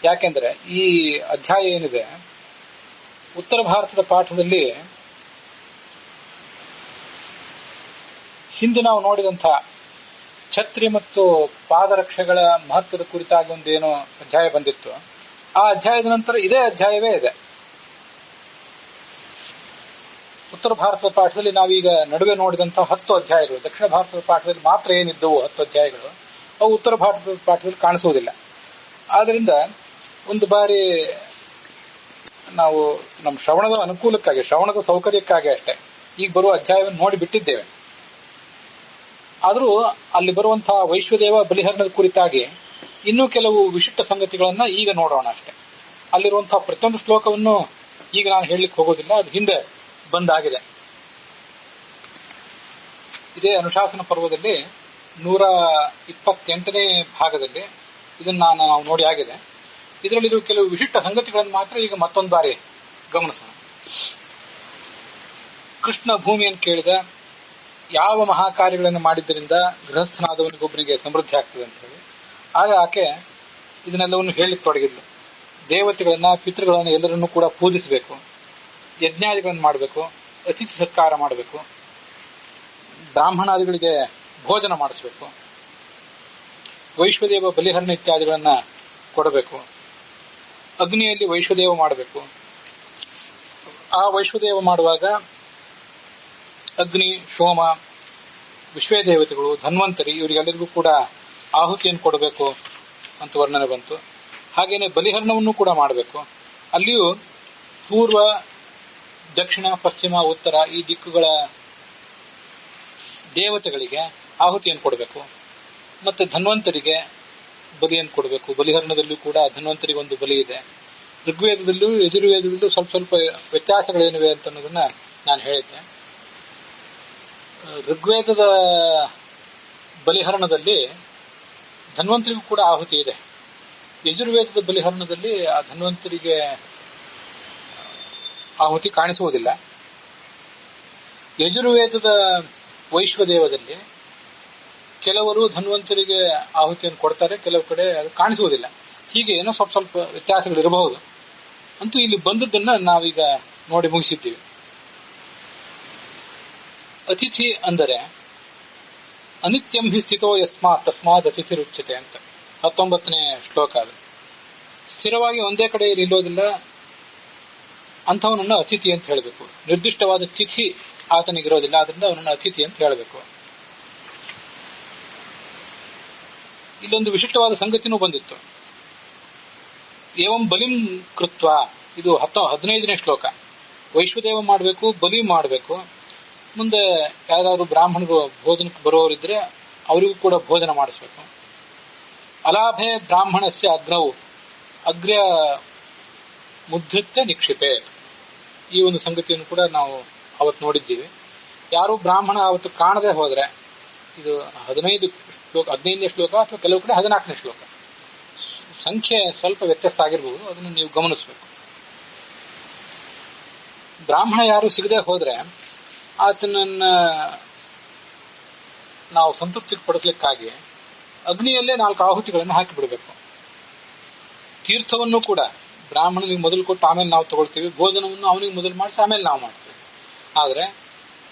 ಯಾಕೆಂದ್ರೆ ಈ ಅಧ್ಯಾಯ ಏನಿದೆ, ಉತ್ತರ ಭಾರತದ ಪಾಠದಲ್ಲಿ ಹಿಂದೆ ನಾವು ನೋಡಿದಂತಹ ಛತ್ರಿ ಮತ್ತು ಪಾದರಕ್ಷೆಗಳ ಮಹತ್ವದ ಕುರಿತಾಗಿ ಒಂದೇನೋ ಅಧ್ಯಾಯ ಬಂದಿತ್ತು. ಆ ಅಧ್ಯಾಯದ ನಂತರ ಇದೇ ಅಧ್ಯಾಯವೇ ಇದೆ. ಉತ್ತರ ಭಾರತದ ಪಾಠದಲ್ಲಿ ನಾವೀಗ ನಡುವೆ ನೋಡಿದಂತಹ 10 ಅಧ್ಯಾಯಗಳು, ದಕ್ಷಿಣ ಭಾರತದ ಪಾಠದಲ್ಲಿ ಮಾತ್ರ ಏನಿದ್ದವು 10 ಅಧ್ಯಾಯಗಳು, ಅವು ಉತ್ತರ ಭಾರತದ ಪಾಠದಲ್ಲಿ ಕಾಣಿಸುವುದಿಲ್ಲ. ಆದ್ರಿಂದ ಒಂದು ಬಾರಿ ನಾವು ನಮ್ಮ ಶ್ರವಣದ ಅನುಕೂಲಕ್ಕಾಗಿ, ಶ್ರವಣದ ಸೌಕರ್ಯಕ್ಕಾಗಿ ಅಷ್ಟೇ ಈಗ ಬರುವ ಅಧ್ಯಾಯವನ್ನು ನೋಡಿ ಬಿಟ್ಟಿದ್ದೇವೆ. ಆದರೂ ಅಲ್ಲಿ ಬರುವಂತಹ ವೈಶ್ವದೇವ ಬಲಿಹರಣದ ಕುರಿತಾಗಿ ಇನ್ನೂ ಕೆಲವು ವಿಶಿಷ್ಟ ಸಂಗತಿಗಳನ್ನ ಈಗ ನೋಡೋಣ ಅಷ್ಟೇ. ಅಲ್ಲಿರುವಂತಹ ಪ್ರತಿಯೊಂದು ಶ್ಲೋಕವನ್ನು ಈಗ ನಾನು ಹೇಳಲಿಕ್ಕೆ ಹೋಗೋದಿಲ್ಲ, ಅದು ಹಿಂದೆ ಬಂದಾಗಿದೆ. ಇದೇ ಅನುಶಾಸನ ಪರ್ವದಲ್ಲಿ 128ನೇ ಭಾಗದಲ್ಲಿ ಇದನ್ನ ನಾವು ನೋಡಿ ಆಗಿದೆ. ಇದರಲ್ಲಿರುವ ಕೆಲವು ವಿಶಿಷ್ಟ ಸಂಗತಿಗಳನ್ನು ಮಾತ್ರ ಈಗ ಮತ್ತೊಂದು ಬಾರಿ ಗಮನಿಸೋಣ. ಕೃಷ್ಣ ಭೂಮಿಯನ್ನು ಕೇಳಿದ, ಯಾವ ಮಹಾ ಕಾರ್ಯಗಳನ್ನು ಮಾಡಿದ್ದರಿಂದ ಗೃಹಸ್ಥನಾದವನಿಗೊಬ್ಬನಿಗೆ ಸಮೃದ್ಧಿ ಆಗ್ತದೆ ಅಂತ ಹೇಳಿ. ಆಗ ಆಕೆ ಇದನ್ನೆಲ್ಲವನ್ನು ಹೇಳಲಿಕ್ಕೆ ತೊಡಗಿದ್ಲು. ದೇವತೆಗಳನ್ನ, ಪಿತೃಗಳನ್ನ ಎಲ್ಲರನ್ನೂ ಕೂಡ ಪೂಜಿಸಬೇಕು, ಯಜ್ಞಾದಿಗಳನ್ನು ಮಾಡಬೇಕು, ಅತಿಥಿ ಸತ್ಕಾರ ಮಾಡಬೇಕು, ಬ್ರಾಹ್ಮಣಾದಿಗಳಿಗೆ ಭೋಜನ ಮಾಡಿಸಬೇಕು, ವೈಶ್ವದೇವ ಬಲಿಹರಣ ಇತ್ಯಾದಿಗಳನ್ನ ಕೊಡಬೇಕು, ಅಗ್ನಿಯಲ್ಲಿ ವೈಶ್ವದೇವ ಮಾಡಬೇಕು. ಆ ವೈಶ್ವದೇವ ಮಾಡುವಾಗ ಅಗ್ನಿ, ಸೋಮ, ವಿಶ್ವೇ ದೇವತೆಗಳು, ಧನ್ವಂತರಿ ಇವರಿಗೆಲ್ಲರಿಗೂ ಕೂಡ ಆಹುತಿಯನ್ನು ಕೊಡಬೇಕು ಅಂತ ವರ್ಣನೆ ಬಂತು. ಹಾಗೇನೆ ಬಲಿಹರಣವನ್ನು ಕೂಡ ಮಾಡಬೇಕು. ಅಲ್ಲಿಯೂ ಪೂರ್ವ, ದಕ್ಷಿಣ, ಪಶ್ಚಿಮ, ಉತ್ತರ ಈ ದಿಕ್ಕುಗಳ ದೇವತೆಗಳಿಗೆ ಆಹುತಿಯನ್ನು ಕೊಡಬೇಕು. ಮತ್ತೆ ಧನ್ವಂತರಿಗೆ ಬಲಿಯನ್ನು ಕೊಡಬೇಕು. ಬಲಿಹರಣದಲ್ಲೂ ಕೂಡ ಧನ್ವಂತರಿಗೆ ಒಂದು ಬಲಿ ಇದೆ. ಋಗ್ವೇದದಲ್ಲೂ ಯಜುರ್ವೇದದಲ್ಲೂ ಸ್ವಲ್ಪ ಸ್ವಲ್ಪ ವ್ಯತ್ಯಾಸಗಳೇನಿವೆ ಅಂತ ಅನ್ನೋದನ್ನ ನಾನು ಹೇಳಿದ್ದೆ. ಋಗ್ವೇದದ ಬಲಿಹರಣದಲ್ಲಿ ಧನ್ವಂತರಿಗೂ ಕೂಡ ಆಹುತಿ ಇದೆ. ಯಜುರ್ವೇದದ ಬಲಿಹರಣದಲ್ಲಿ ಆ ಧನ್ವಂತರಿಗೆ ಆಹುತಿ ಕಾಣಿಸುವುದಿಲ್ಲ. ಯಜುರ್ವೇದದ ವೈಶ್ವದೇವದಲ್ಲಿ ಕೆಲವರು ಧನ್ವಂತರಿಗೆ ಆಹುತಿಯನ್ನು ಕೊಡ್ತಾರೆ, ಕೆಲವು ಕಡೆ ಅದು ಕಾಣಿಸುವುದಿಲ್ಲ. ಹೀಗೆ ಏನೋ ಸ್ವಲ್ಪ ಸ್ವಲ್ಪ ವ್ಯತ್ಯಾಸಗಳಿರಬಹುದು. ಅಂತೂ ಇಲ್ಲಿ ಬಂದದ್ದನ್ನ ನಾವೀಗ ನೋಡಿ ಮುಗಿಸಿದ್ದೀವಿ. ಅತಿಥಿ ಅಂದರೆ ಅನಿತ್ಯಂ ಹಿ ಸ್ಥಿತೋ ಯಸ್ಮಾತ್ ತಸ್ಮಾತ್ ಅತಿಥಿ ರುಚ್ಯತೆ ಅಂತ 19ನೇ ಶ್ಲೋಕ. ಅದು ಸ್ಥಿರವಾಗಿ ಒಂದೇ ಕಡೆ ನಿಲ್ಲೋದಿಲ್ಲ, ಅಂಥವನನ್ನ ಅತಿಥಿ ಅಂತ ಹೇಳಬೇಕು. ನಿರ್ದಿಷ್ಟವಾದ ತಿಥಿ ಆತನಿಗಿರೋದಿಲ್ಲ, ಆದ್ರಿಂದ ಅವನನ್ನ ಅತಿಥಿ ಅಂತ ಹೇಳಬೇಕು. ಇಲ್ಲೊಂದು ವಿಶಿಷ್ಟವಾದ ಸಂಗತಿನೂ ಬಂದಿತ್ತು. ಏವಂ ಬಲಿಂ ಕೃತ್ವ, ಇದು 15ನೇ ಶ್ಲೋಕ. ವೈಶ್ವದೇವ ಮಾಡಬೇಕು, ಬಲಿ ಮಾಡಬೇಕು. ಮುಂದೆ ಯಾರಾದ್ರು ಬ್ರಾಹ್ಮಣರು ಭೋಜನಕ್ಕೆ ಬರುವವರಿದ್ರೆ ಅವರಿಗೂ ಕೂಡ ಭೋಜನ ಮಾಡಿಸ್ಬೇಕು. ಅಲಾಭೆ ಬ್ರಾಹ್ಮಣಸ್ಯ ಅಗ್ರವು ಅಗ್ರ್ಯ ಮುದ್ರಿತ್ಯ ನಿಕ್ಷಿಪೇತ್. ಈ ಒಂದು ಸಂಗತಿಯನ್ನು ಕೂಡ ನಾವು ಅವತ್ತು ನೋಡಿದ್ದೀವಿ. ಯಾರು ಬ್ರಾಹ್ಮಣ ಅವತ್ತು ಕಾಣದೆ ಹೋದ್ರೆ, ಇದು 15ನೇ ಶ್ಲೋಕ ಅಥವಾ ಕೆಲವು ಕಡೆ 14ನೇ ಶ್ಲೋಕ, ಸಂಖ್ಯೆ ಸ್ವಲ್ಪ ವ್ಯತ್ಯಾಸ ಆಗಿರ್ಬೋದು, ಅದನ್ನು ನೀವು ಗಮನಿಸಬೇಕು. ಬ್ರಾಹ್ಮಣ ಯಾರು ಸಿಗದೆ ಹೋದ್ರೆ ಆತನನ್ನ ನಾವು ಸಂತೃಪ್ತಿ ಪಡಿಸ್ಲಿಕ್ಕಾಗಿ ಅಗ್ನಿಯಲ್ಲೇ 4 ಆಹುತಿಗಳನ್ನು ಹಾಕಿ ಬಿಡಬೇಕು. ತೀರ್ಥವನ್ನು ಕೂಡ ಬ್ರಾಹ್ಮಣನಿಗೆ ಮೊದಲು ಕೊಟ್ಟು ಆಮೇಲೆ ನಾವು ತಗೊಳ್ತೀವಿ, ಭೋಜನವನ್ನು ಅವನಿಗೆ ಮೊದಲು ಮಾಡಿಸಿ ಆಮೇಲೆ ನಾವು ಮಾಡ್ತೀವಿ. ಆದ್ರೆ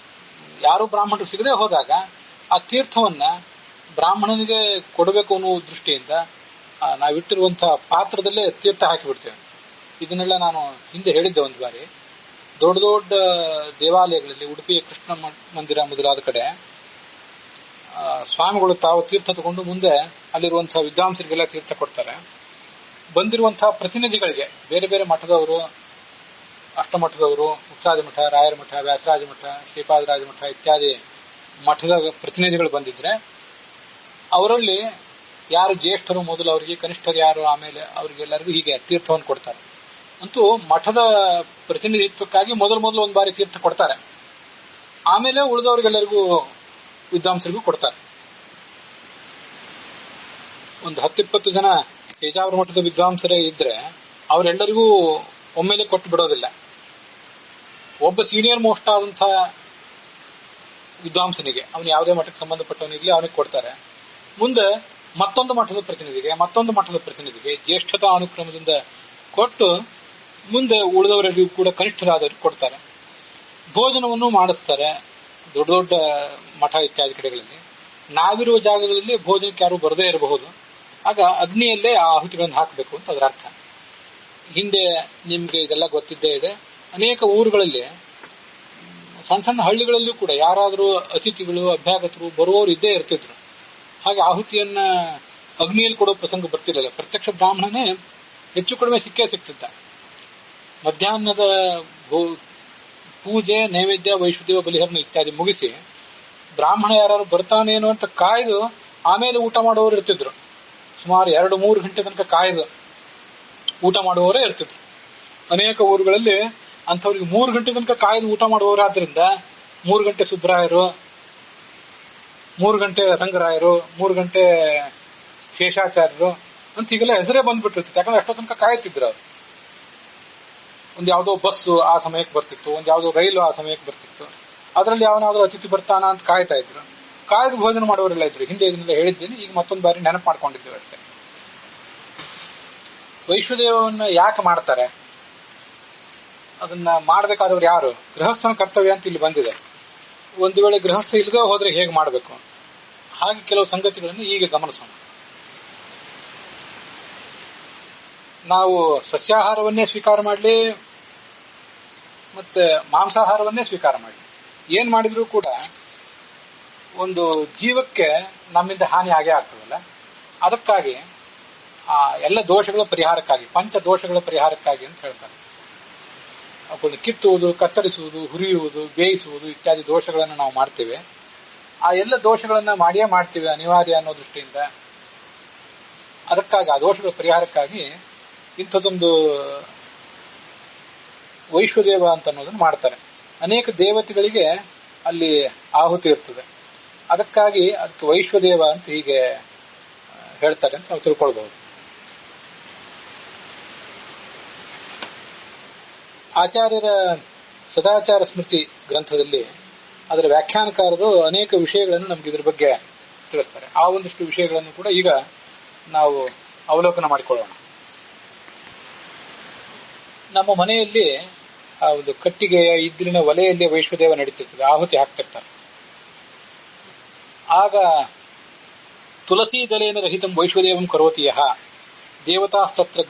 ಯಾರು ಬ್ರಾಹ್ಮಣರು ಸಿಗದೆ ಹೋದಾಗ ಆ ತೀರ್ಥವನ್ನ ಬ್ರಾಹ್ಮಣನಿಗೆ ಕೊಡಬೇಕು ಅನ್ನೋ ದೃಷ್ಟಿಯಿಂದ ನಾವಿಟ್ಟಿರುವಂತಹ ಪಾತ್ರದಲ್ಲೇ ತೀರ್ಥ ಹಾಕಿಬಿಡ್ತೇವೆ. ಇದನ್ನೆಲ್ಲ ನಾನು ಹಿಂದೆ ಹೇಳಿದ್ದೆ ಒಂದು ಬಾರಿ. ದೊಡ್ಡ ದೊಡ್ಡ ದೇವಾಲಯಗಳಲ್ಲಿ, ಉಡುಪಿಯ ಕೃಷ್ಣ ಮಂದಿರ ಮೊದಲಾದ ಕಡೆ ಸ್ವಾಮಿಗಳು ತಾವು ತೀರ್ಥ ತಗೊಂಡು ಮುಂದೆ ಅಲ್ಲಿರುವಂತಹ ವಿದ್ವಾಂಸರಿಗೆಲ್ಲ ತೀರ್ಥ ಕೊಡ್ತಾರೆ. ಬಂದಿರುವಂತಹ ಪ್ರತಿನಿಧಿಗಳಿಗೆ, ಬೇರೆ ಬೇರೆ ಮಠದವರು, ಅಷ್ಟಮಠದವರು, ಮುಕ್ತಾದಿ ಮಠ, ರಾಯರ ಮಠ, ವ್ಯಾಸರಾಜ ಮಠ, ಶ್ರೀಪಾದರಾಜ ಮಠ ಇತ್ಯಾದಿ ಮಠದ ಪ್ರತಿನಿಧಿಗಳು ಬಂದಿದ್ರೆ ಅವರಲ್ಲಿ ಯಾರು ಜ್ಯೇಷ್ಠರು ಮೊದಲು ಅವರಿಗೆ, ಕನಿಷ್ಠರು ಯಾರು ಆಮೇಲೆ ಅವರಿಗೆಲ್ಲರಿಗೂ ಹೀಗೆ ತೀರ್ಥವನ್ನು ಕೊಡ್ತಾರೆ. ಅಂತೂ ಮಠದ ಪ್ರತಿನಿಧಿತ್ವಕ್ಕಾಗಿ ಮೊದಲು ಒಂದು ಬಾರಿ ತೀರ್ಥ ಕೊಡ್ತಾರೆ, ಆಮೇಲೆ ಉಳಿದವರಿಗೆಲ್ಲರಿಗೂ ವಿದ್ವಾಂಸರಿಗೂ ಕೊಡ್ತಾರೆ. ಒಂದು 10-20 ಜನ ಪೇಜಾವರ ಮಠದ ವಿದ್ವಾಂಸರೇ ಇದ್ರೆ ಅವರೆಲ್ಲರಿಗೂ ಒಮ್ಮೆಲೆ ಕೊಟ್ಟು ಬಿಡೋದಿಲ್ಲ. ಒಬ್ಬ ಸೀನಿಯರ್ ಮೋಸ್ಟ್ ಆದಂತಹ ವಿದ್ವಾಂಸನಿಗೆ, ಅವನು ಯಾವುದೇ ಮಠಕ್ಕೆ ಸಂಬಂಧಪಟ್ಟವನಿರ್ಲಿ, ಅವನಿಗೆ ಕೊಡ್ತಾರೆ. ಮುಂದೆ ಮತ್ತೊಂದು ಮಠದ ಪ್ರತಿನಿಧಿಗೆ ಜ್ಯೇಷ್ಠತಾ ಅನುಕ್ರಮದಿಂದ ಕೊಟ್ಟು ಮುಂದೆ ಉಳಿದವರಿಗೂ ಕೂಡ ಕನಿಷ್ಠರಾದವರಿಗೆ ಕೊಡ್ತಾರೆ. ಭೋಜನವನ್ನು ಮಾಡಿಸ್ತಾರೆ. ದೊಡ್ಡ ದೊಡ್ಡ ಮಠ ಇತ್ಯಾದಿ ಕಡೆಗಳಲ್ಲಿ ನಾವಿರುವ ಜಾಗಗಳಲ್ಲಿ ಭೋಜನಕ್ಕೆ ಯಾರು ಬರದೇ ಇರಬಹುದು. ಆಗ ಅಗ್ನಿಯಲ್ಲೇ ಆ ಆಹುತಿಗಳನ್ನು ಹಾಕಬೇಕು ಅಂತ ಅದರ ಅರ್ಥ. ಹಿಂದೆ ನಿಮ್ಗೆ ಇದೆಲ್ಲ ಗೊತ್ತಿದ್ದೇ ಇದೆ. ಅನೇಕ ಊರುಗಳಲ್ಲಿ, ಸಣ್ಣ ಸಣ್ಣ ಹಳ್ಳಿಗಳಲ್ಲೂ ಕೂಡ ಯಾರಾದರೂ ಅತಿಥಿಗಳು, ಅಭ್ಯಾಗತರು ಬರುವವರು ಇದ್ದೇ ಇರ್ತಿದ್ರು. ಹಾಗೆ ಆಹುತಿಯನ್ನ ಅಗ್ನಿಯಲ್ಲಿ ಕೊಡೋ ಪ್ರಸಂಗ ಬರ್ತಿರಲಿಲ್ಲ. ಪ್ರತ್ಯಕ್ಷ ಬ್ರಾಹ್ಮಣನೇ ಹೆಚ್ಚು ಕಡಿಮೆ ಸಿಗ್ತಿದ್ದ. ಮಧ್ಯಾಹ್ನದ ಪೂಜೆ, ನೈವೇದ್ಯ, ವೈಶ್ವದೇವ ಬಲಿಹರಣ ಇತ್ಯಾದಿ ಮುಗಿಸಿ ಬ್ರಾಹ್ಮಣ ಯಾರು ಬರ್ತಾನೇನೋ ಅಂತ ಕಾಯ್ದು ಆಮೇಲೆ ಊಟ ಮಾಡುವವರು ಇರ್ತಿದ್ರು. ಸುಮಾರು 2-3 ಗಂಟೆ ತನಕ ಕಾಯ್ದು ಊಟ ಮಾಡುವವರೇ ಇರ್ತಿದ್ರು. ಅನೇಕ ಊರುಗಳಲ್ಲಿ ಅಂಥವ್ರಿಗೆ 3 ಗಂಟೆ ತನಕ ಕಾಯ್ದು ಊಟ ಮಾಡುವವರಾದ್ರಿಂದ 3 ಗಂಟೆ ಸುಬ್ರಾಯರು, 3 ಗಂಟೆ ರಂಗರಾಯರು, 3 ಗಂಟೆ ಶೇಷಾಚಾರ್ಯರು ಅಂತ ಹೀಗೆಲ್ಲ ಹೆಸರೇ ಬಂದ್ಬಿಟ್ಟಿರ್ತಿತ್ತು. ಯಾಕಂದ್ರೆ ಅಷ್ಟೋ ತನಕ ಕಾಯ್ತಿದ್ರು ಅವರು. ಒಂದ್ ಯಾವುದೋ ಬಸ್ಸು ಆ ಸಮಯಕ್ಕೆ ಬರ್ತಿತ್ತು, ಒಂದ್ ಯಾವುದೋ ರೈಲು ಆ ಸಮಯಕ್ಕೆ ಬರ್ತಿತ್ತು. ಅದರಲ್ಲಿ ಯಾವನಾದ್ರೂ ಅತಿಥಿ ಬರ್ತಾನ ಅಂತ ಕಾಯ್ತಾ ಇದ್ರು. ಕಾಯ್ದು ಭೋಜನ ಮಾಡೋರೆಲ್ಲ ಇದ್ರು. ಹಿಂದೆ ಇದನ್ನೆಲ್ಲ ಹೇಳಿದ್ದೀನಿ, ಈಗ ಮತ್ತೊಂದು ಬಾರಿ ನೆನಪು ಮಾಡ್ಕೊಂಡಿದ್ದೀವಿ ಅಷ್ಟೇ. ವೈಶ್ವದೇವನ್ನ ಯಾಕೆ ಮಾಡ್ತಾರೆ? ಅದನ್ನ ಮಾಡಬೇಕಾದವ್ರು ಯಾರು? ಗೃಹಸ್ಥನ ಕರ್ತವ್ಯ ಅಂತ ಇಲ್ಲಿ ಬಂದಿದೆ. ಒಂದು ವೇಳೆ ಗೃಹಸ್ಥ ಇಲ್ಲದೆ ಹೋದ್ರೆ ಹೇಗೆ ಮಾಡಬೇಕು? ಹಾಗೆ ಕೆಲವು ಸಂಗತಿಗಳನ್ನು ಈಗ ಗಮನಿಸೋಣ. ನಾವು ಸಸ್ಯಾಹಾರವನ್ನೇ ಸ್ವೀಕಾರ ಮಾಡಲಿ, ಮತ್ತೆ ಮಾಂಸಾಹಾರವನ್ನೇ ಸ್ವೀಕಾರ ಮಾಡಲಿ, ಏನ್ ಮಾಡಿದ್ರೂ ಕೂಡ ಒಂದು ಜೀವಕ್ಕೆ ನಮ್ಮಿಂದ ಹಾನಿ ಆಗೇ ಆಗ್ತದಲ್ಲ. ಅದಕ್ಕಾಗಿ ಆ ಎಲ್ಲ ದೋಷಗಳ ಪರಿಹಾರಕ್ಕಾಗಿ, ಪಂಚ ದೋಷಗಳ ಪರಿಹಾರಕ್ಕಾಗಿ ಅಂತ ಹೇಳ್ತಾರೆ. ಅವುಗಳನ್ನು ಕಿತ್ತುವುದು, ಕತ್ತರಿಸುವುದು, ಹುರಿಯುವುದು, ಬೇಯಿಸುವುದು ಇತ್ಯಾದಿ ದೋಷಗಳನ್ನು ನಾವು ಮಾಡ್ತೇವೆ. ಆ ಎಲ್ಲ ದೋಷಗಳನ್ನ ಮಾಡಿಯೇ ಮಾಡ್ತೀವಿ ಅನಿವಾರ್ಯ ಅನ್ನೋ ದೃಷ್ಟಿಯಿಂದ. ಅದಕ್ಕಾಗಿ ಆ ದೋಷಗಳ ಪರಿಹಾರಕ್ಕಾಗಿ ಇಂಥದ್ದೊಂದು ವೈಶ್ವದೇವ ಅಂತ ಅನ್ನೋದನ್ನು ಮಾಡ್ತಾರೆ. ಅನೇಕ ದೇವತೆಗಳಿಗೆ ಅಲ್ಲಿ ಆಹುತಿ ಇರ್ತದೆ. ಅದಕ್ಕಾಗಿ ಅದಕ್ಕೆ ವೈಶ್ವದೇವ ಅಂತ ಹೀಗೆ ಹೇಳ್ತಾರೆ ಅಂತ ನಾವು ತಿಳ್ಕೊಳ್ಬಹುದು. ಆಚಾರ್ಯರ ಸದಾಚಾರ ಸ್ಮೃತಿ ಗ್ರಂಥದಲ್ಲಿ ಅದರ ವ್ಯಾಖ್ಯಾನಕಾರರು ಅನೇಕ ವಿಷಯಗಳನ್ನು ನಮ್ಗೆ ಇದ್ರ ಬಗ್ಗೆ ತಿಳಿಸ್ತಾರೆ. ಆ ಒಂದಿಷ್ಟು ವಿಷಯಗಳನ್ನು ಕೂಡ ಈಗ ನಾವು ಅವಲೋಕನ ಮಾಡಿಕೊಳ್ಳೋಣ. ನಮ್ಮ ಮನೆಯಲ್ಲಿ ಆ ಒಂದು ಕಟ್ಟಿಗೆಯ ಇದ್ದಿಲಿನ ಒಲೆಯಲ್ಲಿ ವೈಶ್ವದೇವ ನಡೀತಿರ್ತದೆ, ಆಹುತಿ ಹಾಕ್ತಿರ್ತಾರೆ. ಆಗ ತುಳಸಿ ದಲೇನ ರಹಿತಂ ವೈಶ್ವದೇವಂ ಕರೋತಿ ಯಹ ದೇವತಾಸ್ತತ್ರ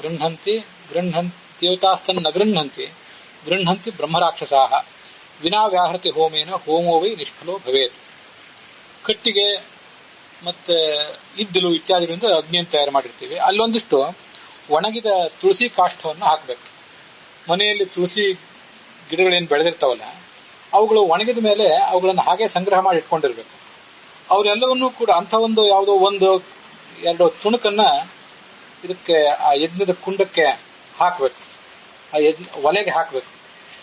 ದೇವತಾಸ್ತನ್ನ ಗೃಹಂತಿ ಬ್ರಹ್ಮರಾಕ್ಷಸಾಹ ವಿನಾ ವ್ಯಾಹೃತಿ ಹೋಮೇನ ಹೋಮೋ ವೈ ನಿಷ್ಫಲೋ ಭವೇತ್. ಕಟ್ಟಿಗೆ ಮತ್ತೆ ಇದ್ದಿಲು ಇತ್ಯಾದಿಗಳಿಂದ ಅಗ್ನಿಯನ್ನು ತಯಾರು ಮಾಡಿರ್ತೀವಿ. ಅಲ್ಲೊಂದಿಷ್ಟು ಒಣಗಿದ ತುಳಸಿ ಕಾಷ್ಠವನ್ನು ಹಾಕಬೇಕು. ಮನೆಯಲ್ಲಿ ತುಳಸಿ ಗಿಡಗಳೇನು ಬೆಳೆದಿರ್ತಾವಲ್ಲ, ಅವುಗಳು ಒಣಗಿದ ಮೇಲೆ ಅವುಗಳನ್ನು ಹಾಗೆ ಸಂಗ್ರಹ ಮಾಡಿ ಇಟ್ಕೊಂಡಿರ್ಬೇಕು. ಅವರೆಲ್ಲವನ್ನೂ ಕೂಡ ಅಂಥ ಒಂದು ಯಾವುದೋ 1-2 ತುಣುಕನ್ನ ಇದಕ್ಕೆ ಆ ಯಜ್ಞದ ಕುಂಡಕ್ಕೆ ಹಾಕಬೇಕು, ಆ ಒಲೆಗೆ ಹಾಕಬೇಕು.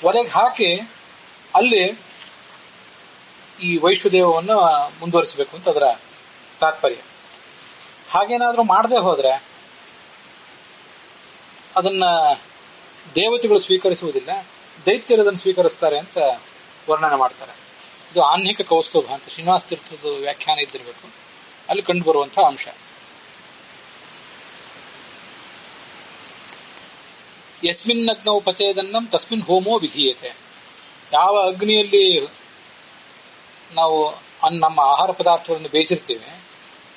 ಒಲೆಗೆ ಹಾಕಿ ಅಲ್ಲಿ ಈ ವೈಶ್ವದೇವವನ್ನು ಮುಂದುವರಿಸಬೇಕು ಅಂತ ಅದರ ತಾತ್ಪರ್ಯ. ಹಾಗೇನಾದ್ರೂ ಮಾಡದೆ ಹೋದ್ರೆ ಅದನ್ನ ದೇವತೆಗಳು ಸ್ವೀಕರಿಸುವುದಿಲ್ಲ, ದೈತ್ಯರು ಅದನ್ನು ಸ್ವೀಕರಿಸ್ತಾರೆ ಅಂತ ವರ್ಣನೆ ಮಾಡ್ತಾರೆ. ಇದು ಆಹ್ನಿಕ ಕೌಸ್ತುಭ ಅಂತ ಶ್ರೀನಿವಾಸ ತೀರ್ಥದ ವ್ಯಾಖ್ಯಾನ ಇದ್ದಿರಬೇಕು, ಅಲ್ಲಿ ಕಂಡು ಬರುವಂತಹ ಅಂಶ. ಯಸ್ಮಿನ್ ಅಗ್ನೌ ಪಚೇದನ್ನಂ ತಸ್ಮಿನ್ ಹೋಮೋ ವಿಧೀಯತೆ. ಯಾವ ಅಗ್ನಿಯಲ್ಲಿ ನಾವು ನಮ್ಮ ಆಹಾರ ಪದಾರ್ಥಗಳನ್ನು ಬೇಯಿಸಿರ್ತೀವಿ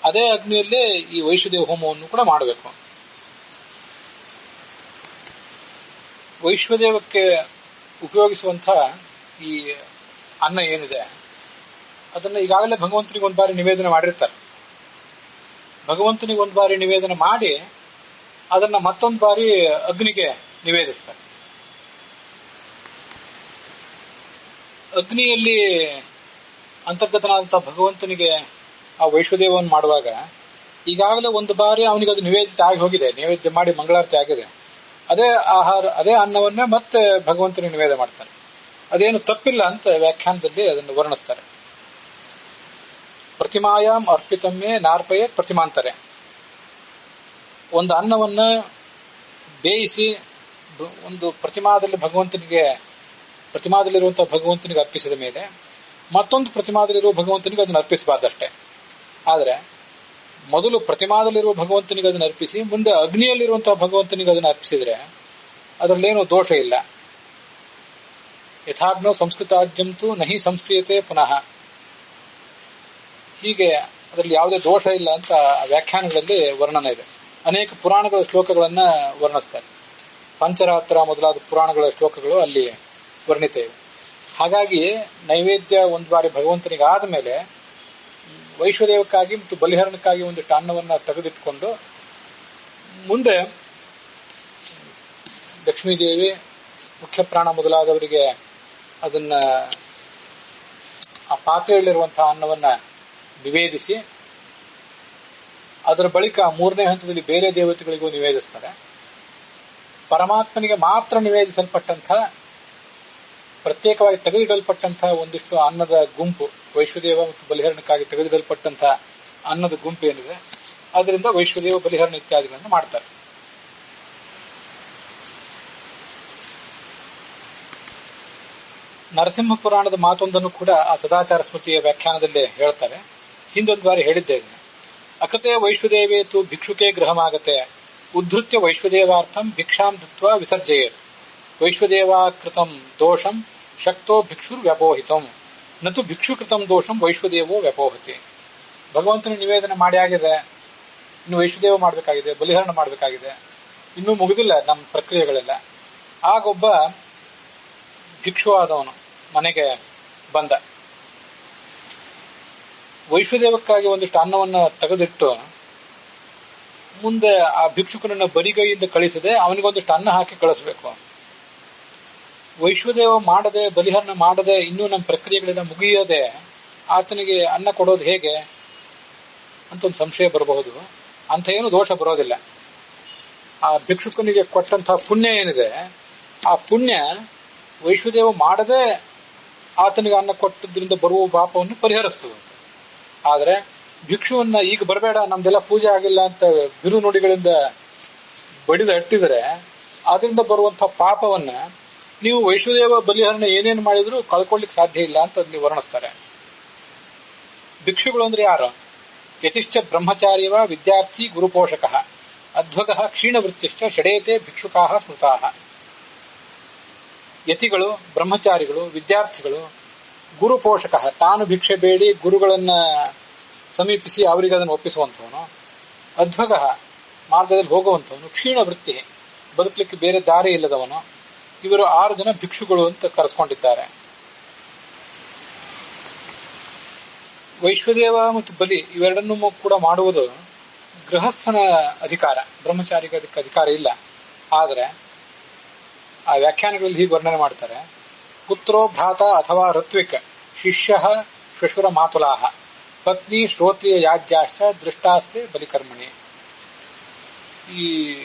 ಅದೇ ಅಗ್ನಿಯಲ್ಲೇ ಈ ವೈಶ್ವದೇವ ಹೋಮವನ್ನು ಕೂಡ ಮಾಡಬೇಕು. ವೈಶ್ವದೇವಕ್ಕೆ ಉಪಯೋಗಿಸುವಂತಹ ಈ ಅನ್ನ ಏನಿದೆ ಅದನ್ನ ಈಗಾಗಲೇ ಭಗವಂತನಿಗೆ ಒಂದು ಬಾರಿ ನಿವೇದನೆ ಮಾಡಿರ್ತಾರೆ. ಭಗವಂತನಿಗೆ ಒಂದು ಬಾರಿ ನಿವೇದನೆ ಮಾಡಿ ಅದನ್ನ ಮತ್ತೊಂದು ಬಾರಿ ಅಗ್ನಿಗೆ ನಿವೇದಿಸ್ತಾರೆ. ಅಗ್ನಿಯಲ್ಲಿ ಅಂತರ್ಗತನಾದಂತಹ ಭಗವಂತನಿಗೆ ಆ ವೈಶ್ವದೇವವನ್ನು ಮಾಡುವಾಗ ಈಗಾಗಲೇ ಒಂದು ಬಾರಿ ಅವನಿಗೆ ಅದು ನಿವೇದಿತ ಆಗಿ ಹೋಗಿದೆ, ನೈವೇದ್ಯ ಮಾಡಿ ಮಂಗಳಾರತಿ ಆಗಿದೆ. ಅದೇ ಆಹಾರ, ಅದೇ ಅನ್ನವನ್ನೇ ಮತ್ತೆ ಭಗವಂತನಿಗೆ ನಿವೇದನೆ ಮಾಡ್ತಾರೆ. ಅದೇನು ತಪ್ಪಿಲ್ಲ ಅಂತ ವ್ಯಾಖ್ಯಾನದಲ್ಲಿ ಅದನ್ನು ವರ್ಣಿಸ್ತಾರೆ. ಪ್ರತಿಮಾಯಾಮ್ ಅರ್ಪಿತಮ್ಮೆ ನಾರ್ಪಯೇ ಪ್ರತಿಮಾಂತರೆ. ಒಂದು ಅನ್ನವನ್ನ ಬೇಯಿಸಿ ಒಂದು ಪ್ರತಿಮಾದಲ್ಲಿರುವಂತಹ ಭಗವಂತನಿಗೆ ಅರ್ಪಿಸಿದ ಮೇಲೆ ಮತ್ತೊಂದು ಪ್ರತಿಮಾದಲ್ಲಿರುವ ಭಗವಂತನಿಗೆ ಅದನ್ನು ಅರ್ಪಿಸಬಾರ್ದಷ್ಟೇ. ಆದರೆ ಮೊದಲು ಪ್ರತಿಮಾದಲ್ಲಿರುವ ಭಗವಂತನಿಗೆ ಅದನ್ನು ಅರ್ಪಿಸಿ ಮುಂದೆ ಅಗ್ನಿಯಲ್ಲಿರುವಂತಹ ಭಗವಂತನಿಗೆ ಅದನ್ನು ಅರ್ಪಿಸಿದ್ರೆ ಅದರಲ್ಲೇನೂ ದೋಷ ಇಲ್ಲ. ಯಥಾಗ್ನೋ ಸಂಸ್ಕೃತಾಜ್ಯಂತೂ ನಹಿ ಸಂಸ್ಕ್ರಿಯತೆ ಪುನಃ. ಹೀಗೆ ಅದರಲ್ಲಿ ಯಾವುದೇ ದೋಷ ಇಲ್ಲ ಅಂತ ವ್ಯಾಖ್ಯಾನಗಳಲ್ಲಿ ವರ್ಣನೆ ಇದೆ. ಅನೇಕ ಪುರಾಣಗಳ ಶ್ಲೋಕಗಳನ್ನ ವರ್ಣಿಸ್ತಾರೆ. ಪಂಚರಾತ್ರ ಮೊದಲಾದ ಪುರಾಣಗಳ ಶ್ಲೋಕಗಳು ಅಲ್ಲಿ ವರ್ಣಿತ ಇವೆ. ಹಾಗಾಗಿ ನೈವೇದ್ಯ ಒಂದು ಬಾರಿ ಭಗವಂತನಿಗೆ ಆದ ಮೇಲೆ ವೈಶ್ವದೇವಕ್ಕಾಗಿ ಮತ್ತು ಬಲಿಹರಣಕ್ಕಾಗಿ ಒಂದಿಷ್ಟು ಅನ್ನವನ್ನ ತೆಗೆದಿಟ್ಕೊಂಡು ಮುಂದೆ ಲಕ್ಷ್ಮೀದೇವಿ, ಮುಖ್ಯ ಪ್ರಾಣ ಮೊದಲಾದವರಿಗೆ ಅದನ್ನ ಆ ಪಾತ್ರೆಯಲ್ಲಿರುವಂತಹ ಅನ್ನವನ್ನ ನಿವೇದಿಸಿ ಅದರ ಬಳಿಕ ಮೂರನೇ ಹಂತದಲ್ಲಿ ಬೇರೆ ದೇವತೆಗಳಿಗೂ ನಿವೇದಿಸ್ತಾರೆ. ಪರಮಾತ್ಮನಿಗೆ ಮಾತ್ರ ನಿವೇದಿಸಲ್ಪಟ್ಟಂತಹ ಪ್ರತ್ಯೇಕವಾಗಿ ತೆಗೆದಿಡಲ್ಪಟ್ಟಂತಹ ಒಂದಿಷ್ಟು ಅನ್ನದ ಗುಂಪು, ವೈಶ್ವದೇವ ಮತ್ತು ಬಲಿಹರಣಕ್ಕಾಗಿ ತೆಗೆದಿಡಲ್ಪಟ್ಟಂತಹ ಅನ್ನದ ಗುಂಪು ಏನಿದೆ ಅದರಿಂದ ವೈಶ್ವದೇವ ಬಲಿಹರಣ ಇತ್ಯಾದಿಗಳನ್ನು ಮಾಡ್ತಾರೆ. ನರಸಿಂಹ ಪುರಾಣದ ಮಾತೊಂದನ್ನು ಕೂಡ ಆ ಸದಾಚಾರ ಸ್ಮೃತಿಯ ವ್ಯಾಖ್ಯಾನದಲ್ಲಿ ಹೇಳ್ತಾರೆ. ಹಿಂದೊಂದು ಬಾರಿ ಹೇಳಿದ್ದೆ ಇದನ್ನು. ಅಕೃತೆ ವೈಶ್ವದೇವೇತು ಭಿಕ್ಷುಕೆ ಗೃಹಮಾಗತೆ ಉದ್ಧೃತ್ಯ ವೈಶ್ವದೇವಾರ್ಥಂ ಭಿಕ್ಷಾಂ ದತ್ವಾ ವಿಸರ್ಜಯೇತ್ ವೈಶ್ವದೇವಾಕೃತಂ ದೋಷಂ ಶಕ್ತೋ ಭಿಕ್ಷುರ್ ವ್ಯಪೋಹಿತಂ ನತು ಭಿಕ್ಷುಕೃತಂ ದೋಷಂ ವೈಶ್ವದೇವೋ ವ್ಯಪೋಹತಿ. ಭಗವಂತನ ನಿವೇದನೆ ಮಾಡಿ ಆಗಿದೆ, ಇನ್ನು ವೈಶ್ವದೇವ ಮಾಡಬೇಕಾಗಿದೆ, ಬಲಿಹರಣ ಮಾಡಬೇಕಾಗಿದೆ, ಇನ್ನೂ ಮುಗಿದಿಲ್ಲ ನಮ್ಮ ಪ್ರಕ್ರಿಯೆಗಳೆಲ್ಲ. ಆಗೊಬ್ಬ ಭಿಕ್ಷುವಾದವನು ಮನೆಗೆ ಬಂದ. ವೈಶ್ವದೇವಕ್ಕಾಗಿ ಒಂದಿಷ್ಟು ಅನ್ನವನ್ನ ತೆಗೆದಿಟ್ಟು ಮುಂದೆ ಆ ಭಿಕ್ಷುಕನನ್ನ ಬರಿಗೈಯಿಂದ ಕಳಿಸದೆ ಅವನಿಗೊಂದಿಷ್ಟು ಅನ್ನ ಹಾಕಿ ಕಳಿಸ್ಬೇಕು. ವೈಶ್ವದೇವ ಮಾಡದೆ, ಬಲಿಹರಣ ಮಾಡದೆ, ಇನ್ನೂ ನಮ್ಮ ಪ್ರಕ್ರಿಯೆಗಳೆಲ್ಲ ಮುಗಿಯದೆ ಆತನಿಗೆ ಅನ್ನ ಕೊಡೋದು ಹೇಗೆ ಅಂತ ಒಂದು ಸಂಶಯ ಬರಬಹುದು. ಅಂತ ಏನು ದೋಷ ಬರೋದಿಲ್ಲ. ಆ ಭಿಕ್ಷುಕನಿಗೆ ಕೊಟ್ಟಂತಹ ಪುಣ್ಯ ಏನಿದೆ ಆ ಪುಣ್ಯ ವೈಶ್ವದೇವ ಮಾಡದೆ ಆತನಿಗೆ ಅನ್ನ ಕೊಟ್ಟದ್ರಿಂದ ಬರುವ ಪಾಪವನ್ನು ಪರಿಹರಿಸ್ತದೆ. ಆದ್ರೆ ಭಿಕ್ಷುವನ್ನ ಈಗ ಬರಬೇಡ, ನಮ್ದೆಲ್ಲ ಪೂಜೆ ಆಗಿಲ್ಲ ಅಂತ ಬಿರು ನುಡಿಗಳಿಂದ ಬಡಿದು ಅಟ್ಟಿದರೆ ಅದರಿಂದ ಬರುವಂತಹ ಪಾಪವನ್ನ ನೀವು ವೈಶ್ವದೇವ ಬಲಿಹರಣ ಏನೇನು ಮಾಡಿದ್ರು ಕಳ್ಕೊಳ್ಳಿಕ್ ಸಾಧ್ಯ ಇಲ್ಲ ಅಂತ ಅಲ್ಲಿ ವರ್ಣಿಸ್ತಾರೆ. ಭಿಕ್ಷುಗಳು ಅಂದ್ರೆ ಯಾರು? ಯತಿಶ್ಚ ಬ್ರಹ್ಮಚಾರ್ಯವ ವಿದ್ಯಾರ್ಥಿ ಗುರುಪೋಷಕ ಅಧ್ವಗ ಕ್ಷೀಣವೃತ್ತಿಶ್ಚ ಷಡೇತೆ ಭಿಕ್ಷುಕಾ ಸ್ಮೃತಾ. ಯತಿಗಳು, ಬ್ರಹ್ಮಚಾರಿಗಳು, ವಿದ್ಯಾರ್ಥಿಗಳು, ಗುರುಪೋಷಕ ತಾನು ಭಿಕ್ಷೆ ಬೇಡಿ ಗುರುಗಳನ್ನ ಸಮೀಪಿಸಿ ಅವರಿಗೆ ಅದನ್ನು ಒಪ್ಪಿಸುವಂಥವನು, ಅಧ್ವಗ ಮಾರ್ಗದಲ್ಲಿ ಹೋಗುವಂಥವನು, ಕ್ಷೀಣವೃತ್ತಿ ಬದುಕಲಿಕ್ಕೆ ಬೇರೆ ದಾರಿ ಇಲ್ಲದವನು. ಇವರು 6 ಜನ ಭಿಕ್ಷುಗಳು ಅಂತ ಕರೆಸ್ಕೊಂಡಿದ್ದಾರೆ. ವೈಶ್ವದೇವ ಮತ್ತು ಬಲಿ ಇವೆರಡನ್ನೂ ಕೂಡ ಮಾಡುವುದು ಗೃಹಸ್ಥನ ಅಧಿಕಾರ, ಬ್ರಹ್ಮಚಾರಿಗೆ ಅದಕ್ಕೆ ಅಧಿಕಾರ ಇಲ್ಲ. ಆದರೆ ಆ ವ್ಯಾಖ್ಯಾನಗಳಲ್ಲಿ ಹೀಗೆ ವರ್ಣನೆ ಮಾಡ್ತಾರೆ. ಪುತ್ರೋ ಭ್ರಾತ ಅಥವಾ ಋತ್ವಿಕ್ ಶಿಷ್ಯ ಶ್ವಶುರ ಮಾತುಲಾಹ ಪತ್ನಿ ಶ್ರೋತ್ರಿಯ ಯಾಜ್ಯಾಶ್ಚ ದೃಷ್ಟಾಸ್ತೆ ಬಲಿಕರ್ಮಣಿ. ಈ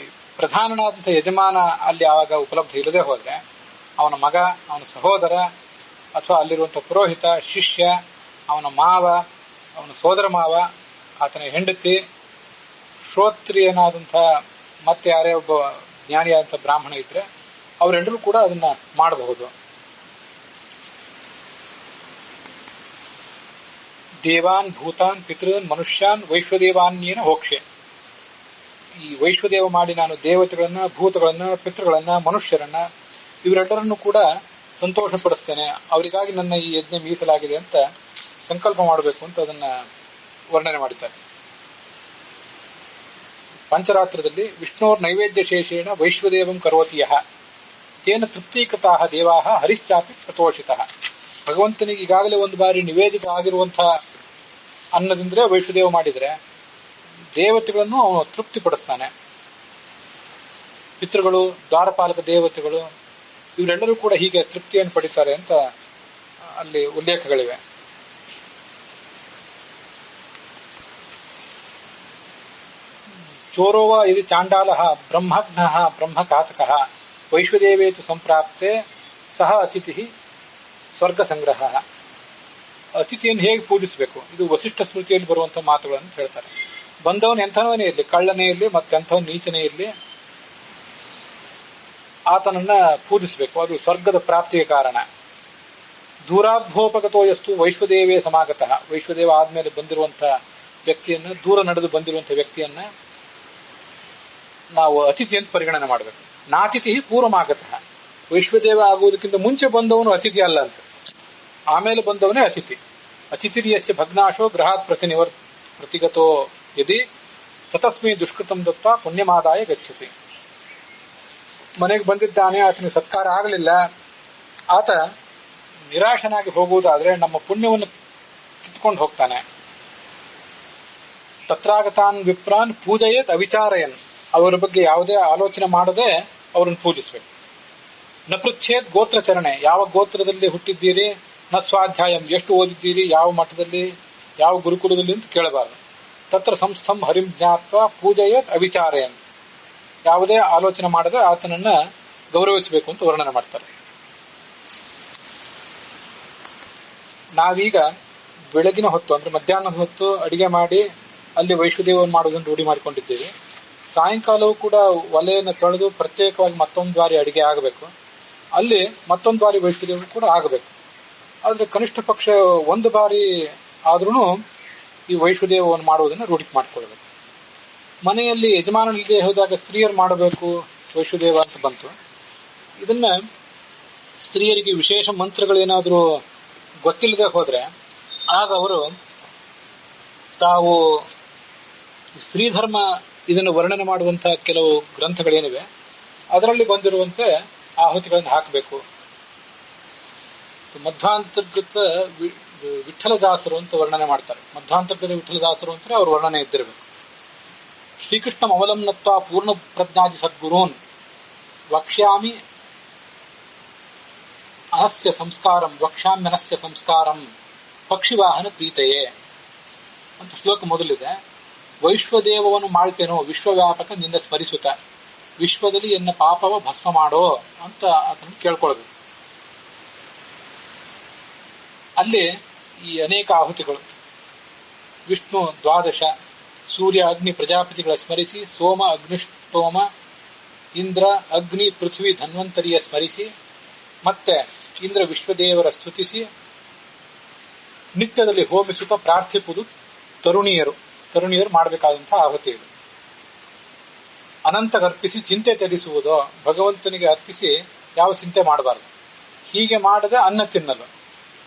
ಪ್ರಧಾನನಾದಂಥ ಯಜಮಾನ ಅಲ್ಲಿ ಆವಾಗ ಉಪಲಬ್ಧ ಇಲ್ಲದೆ ಹೋದ್ರೆ ಅವನ ಮಗ, ಅವನ ಸಹೋದರ ಅಥವಾ ಅಲ್ಲಿರುವಂತಹ ಪುರೋಹಿತ, ಶಿಷ್ಯ, ಅವನ ಮಾವ, ಅವನ ಸೋದರ ಮಾವ, ಆತನ ಹೆಂಡತಿ, ಶ್ರೋತ್ರಿಯನಾದಂಥ ಮತ್ತೆ ಯಾರೇ ಒಬ್ಬ ಜ್ಞಾನಿಯಾದಂಥ ಬ್ರಾಹ್ಮಣ ಇದ್ರೆ ಅವರೆಲ್ಲರೂ ಕೂಡ ಅದನ್ನ ಮಾಡಬಹುದು. ದೇವಾನ್ ಭೂತಾನ್ ಪಿತೃನ್ ಮನುಷ್ಯಾನ್ ವೈಶ್ವದೇವಾನ್ಯೇನ ಹೋಕ್ಷೆ. ಈ ವೈಶ್ವದೇವ ಮಾಡಿ ನಾನು ದೇವತೆಗಳನ್ನ, ಭೂತಗಳನ್ನ, ಪಿತೃಗಳನ್ನ, ಮನುಷ್ಯರನ್ನ ಇವರೆಲ್ಲರನ್ನು ಕೂಡ ಸಂತೋಷ ಪಡಿಸ್ತೇನೆ, ಅವರಿಗಾಗಿ ನನ್ನ ಈ ಯಜ್ಞ ಮೀಸಲಾಗಿದೆ ಅಂತ ಸಂಕಲ್ಪ ಮಾಡಬೇಕು ಅಂತ ಅದನ್ನ ವರ್ಣನೆ ಮಾಡಿದ್ದಾರೆ. ಪಂಚರಾತ್ರದಲ್ಲಿ ವಿಷ್ಣೋರ್ ನೈವೇದ್ಯ ಶೇಷೇಣ ವೈಶ್ವದೇವಂ ಕರೋತಿ ಯಃ ತೇನ ತೃಪ್ತೀಕೃತಾ ದೇವಾಹ ಹರಿಶ್ಚಾಪಿ ಪ್ರತೋಷಿತಃ. ಭಗವಂತನಿಗೆ ಈಗಾಗಲೇ ಒಂದು ಬಾರಿ ನಿವೇದಿತ ಆಗಿರುವಂತಹ ಅನ್ನದಿಂದ್ರೆ ವೈಷ್ಣುದೇವ ಮಾಡಿದ್ರೆ ದೇವತೆಗಳನ್ನು ಅವನು ತೃಪ್ತಿಪಡಿಸ್ತಾನೆ. ಪಿತೃಗಳು, ದ್ವಾರಪಾಲಕ ದೇವತೆಗಳು ಇವರೆಲ್ಲರೂ ಕೂಡ ಹೀಗೆ ತೃಪ್ತಿಯನ್ನು ಪಡಿತಾರೆ ಅಂತ ಅಲ್ಲಿ ಉಲ್ಲೇಖಗಳಿವೆ. ಚೋರೋವ ಇದು ಚಾಂಡಾಲ ಬ್ರಹ್ಮಘ್ನ ಬ್ರಹ್ಮಘಾತಕ ವೈಶ್ವದೇವೇತು ಸಂಪ್ರಾಪ್ತೆ ಸಹ ಅತಿಥಿ ಸ್ವರ್ಗ ಸಂಗ್ರಹ. ಅತಿಥಿಯನ್ನು ಹೇಗೆ ಪೂಜಿಸಬೇಕು ಇದು ವಸಿಷ್ಠ ಸ್ಮೃತಿಯಲ್ಲಿ ಬರುವಂತಹ ಮಾತುಗಳನ್ನು ಹೇಳ್ತಾರೆ. ಬಂದವನು ಎಂಥವನೇ ಇರಲಿ, ಕಳ್ಳನೇ ಇರಲಿ, ಮತ್ತೆಂಥವನು ನೀಚನೇ ಇರಲಿ, ಆತನನ್ನ ಪೂಜಿಸಬೇಕು. ಅದು ಸ್ವರ್ಗದ ಪ್ರಾಪ್ತಿಗೆ ಕಾರಣ. ದೂರಾಧ್ಯೋಪಗತೋ ಯಸ್ತು ವೈಶ್ವದೇವೇ ಸಮಾಗತಃ. ವೈಶ್ವದೇವ ಆದ್ಮೇಲೆ ಬಂದಿರುವಂತಹ ವ್ಯಕ್ತಿಯನ್ನ, ದೂರ ನಡೆದು ಬಂದಿರುವಂತಹ ವ್ಯಕ್ತಿಯನ್ನ ನಾವು ಅತಿಥಿ ಅಂತ ಪರಿಗಣನೆ ಮಾಡಬೇಕು. ನಾತಿಥಿ ಪೂರ್ವಮಾಗತಃ. ವೈಶ್ವದೇವ ಆಗುವುದಕ್ಕಿಂತ ಮುಂಚೆ ಬಂದವನು ಅತಿಥಿ ಅಲ್ಲ ಅಂತ, ಆಮೇಲೆ ಬಂದವನೇ ಅತಿಥಿ. ಅತಿಥಿರಿಯಸ್ಯ ಭಗ್ನಾಶೋ ಗ್ರಹಾತ್ ಪ್ರತಿಗತೋ ಯದಿ ಸತಸ್ಮೈ ದುಷ್ಕೃತಂ ದತ್ವ ಪುಣ್ಯಮಾದಾಯ ಗಚ್ಚತಿ. ಮನೆಗೆ ಬಂದಿದ್ದಾನೆ, ಆತನಿಗೆ ಸತ್ಕಾರ ಆಗಲಿಲ್ಲ, ಆತ ನಿರಾಶನಾಗಿ ಹೋಗುವುದಾದ್ರೆ ನಮ್ಮ ಪುಣ್ಯವನ್ನು ಕಿತ್ಕೊಂಡು ಹೋಗ್ತಾನೆ. ತತ್ರಾಗತಾನ್ ವಿಪ್ರಾನ್ ಪೂಜಯೇತ್ ಅವಿಚಾರಯನ್. ಅವರ ಬಗ್ಗೆ ಯಾವುದೇ ಆಲೋಚನೆ ಮಾಡದೆ ಅವರನ್ನು ಪೂಜಿಸಬೇಕು. ನ ಪೃಚ್ಛೇದ್ ಗೋತ್ರಚರಣೆ. ಯಾವ ಗೋತ್ರದಲ್ಲಿ ಹುಟ್ಟಿದ್ದೀರಿ, ನ ಸ್ವಾಧ್ಯಾಯಂ, ಎಷ್ಟು ಓದಿದ್ದೀರಿ, ಯಾವ ಮಠದಲ್ಲಿ, ಯಾವ ಗುರುಕುಲದಲ್ಲಿ ಅಂತ ಕೇಳಬಾರದು. ತತ್ರ ಸಂಸ್ಥಂ ಹರಿಂ ಜ್ಞಾತ್ವ ಪೂಜಯೇತ್ ಅವಿಚಾರಯನ್. ಯಾವುದೇ ಆಲೋಚನೆ ಮಾಡದೆ ಆತನನ್ನ ಗೌರವಿಸಬೇಕು ಅಂತ ವರ್ಣನೆ ಮಾಡ್ತಾರೆ. ನಾವೀಗ ಬೆಳಗಿನ ಹೊತ್ತು ಅಂದ್ರೆ ಮಧ್ಯಾಹ್ನದ ಹೊತ್ತು ಅಡಿಗೆ ಮಾಡಿ ಅಲ್ಲಿ ವೈಶ್ವದೇವವನ್ನು ಮಾಡೋದನ್ನು ರೂಢಿ ಮಾಡಿಕೊಂಡಿದ್ದೇವೆ. ಸಾಯಂಕಾಲವೂ ಕೂಡ ಒಲೆಯನ್ನು ತೊಳೆದು ಪ್ರತ್ಯೇಕವಾಗಿ ಮತ್ತೊಂದು ಬಾರಿ ಅಡಿಗೆ ಆಗಬೇಕು, ಅಲ್ಲಿ ಮತ್ತೊಂದು ಬಾರಿ ವೈಶ್ವದೇವರು ಕೂಡ ಆಗಬೇಕು. ಆದ್ರೆ ಕನಿಷ್ಠ ಪಕ್ಷ ಒಂದು ಬಾರಿ ಆದ್ರೂ ಈ ವೈಶ್ವದೇವವನ್ನು ಮಾಡುವುದನ್ನು ರೂಢಿ ಮಾಡಿಕೊಳ್ಬೇಕು. ಮನೆಯಲ್ಲಿ ಯಜಮಾನನಿಲ್ಲದೆ ಹೋದಾಗ ಸ್ತ್ರೀಯರು ಮಾಡಬೇಕು ವೈಶ್ವದೇವ ಅಂತ ಬಂತು. ಇದನ್ನ ಸ್ತ್ರೀಯರಿಗೆ ವಿಶೇಷ ಮಂತ್ರಗಳೇನಾದ್ರೂ ಗೊತ್ತಿಲ್ಲದೆ ಹೋದ್ರೆ ಆಗ ಅವರು ತಾವು ಸ್ತ್ರೀ ಧರ್ಮ ಇದನ್ನು ವರ್ಣನೆ ಮಾಡುವಂತಹ ಕೆಲವು ಗ್ರಂಥಗಳೇನಿವೆ ಅದರಲ್ಲಿ ಬಂದಿರುವಂತೆ ಆಹುತಿಗಳನ್ನು ಹಾಕಬೇಕು. ಮಧ್ವಾಂತರ್ಗತ ವಿಠಲದಾಸರು ಅಂತ ವರ್ಣನೆ ಮಾಡ್ತಾರೆ. ಮಧ್ವಾಂತರ್ಗತ ವಿಠಲದಾಸರು ಅಂತ ಅವ್ರ ವರ್ಣನೆ ಇದ್ದಿರಬೇಕು. ಶ್ರೀಕೃಷ್ಣ ಅವಲಂಬನತ್ವ ಪೂರ್ಣ ಪ್ರಜ್ಞಾದಿ ಸದ್ಗುರೂನ್ ವಕ್ಷ್ಯಾಮಿ ಅನಸ್ಯ ಸಂಸ್ಕಾರಂ ವಕ್ಷ್ಯಾಮ್ಯನಸ್ಯ ಸಂಸ್ಕಾರಂ ಪಕ್ಷಿವಾಹನ ಪ್ರೀತೆಯೇ ಅಂತ ಶ್ಲೋಕ ಮೊದಲಿದೆ. ವೈಶ್ವದೇವವನ್ನು ಮಾಡ್ತೇನೋ ವಿಶ್ವವ್ಯಾಪಕ ನಿಂದ ಸ್ಮರಿಸುತ್ತ, ವಿಶ್ವದಲ್ಲಿ ಎನ್ನ ಪಾಪವ ಭಸ್ಮ ಮಾಡೋ ಅಂತ ಅದನ್ನು ಕೇಳ್ಕೊಳ್ಬೇಕು. ಅಲ್ಲಿ ಈ ಅನೇಕ ಆಹುತಿಗಳು, ವಿಷ್ಣು ದ್ವಾದಶ, ಸೂರ್ಯ ಅಗ್ನಿ ಪ್ರಜಾಪತಿಗಳ ಸ್ಮರಿಸಿ, ಸೋಮ ಅಗ್ನಿಷ್ಟೋಮ, ಇಂದ್ರ ಅಗ್ನಿ ಪೃಥ್ವಿ ಧನ್ವಂತರಿಯ ಸ್ಮರಿಸಿ, ಮತ್ತೆ ಇಂದ್ರ ವಿಶ್ವದೇವರ ಸ್ತುತಿಸಿ ನಿತ್ಯದಲ್ಲಿ ಹೋಮಿಸುತ್ತಾ ಪ್ರಾರ್ಥಿಸುವುದು ತರುಣಿಯರು ಮಾಡಬೇಕಾದಂತಹ ಆಹುತಿ ಇದು. ಅನಂತಗರ್ಪಿಸಿ ಚಿಂತೆ ತ್ಯಜಿಸುವುದು, ಭಗವಂತನಿಗೆ ಅರ್ಪಿಸಿ ಯಾವ ಚಿಂತೆ ಮಾಡಬಾರದು. ಹೀಗೆ ಮಾಡದೆ ಅನ್ನ ತಿನ್ನಲು.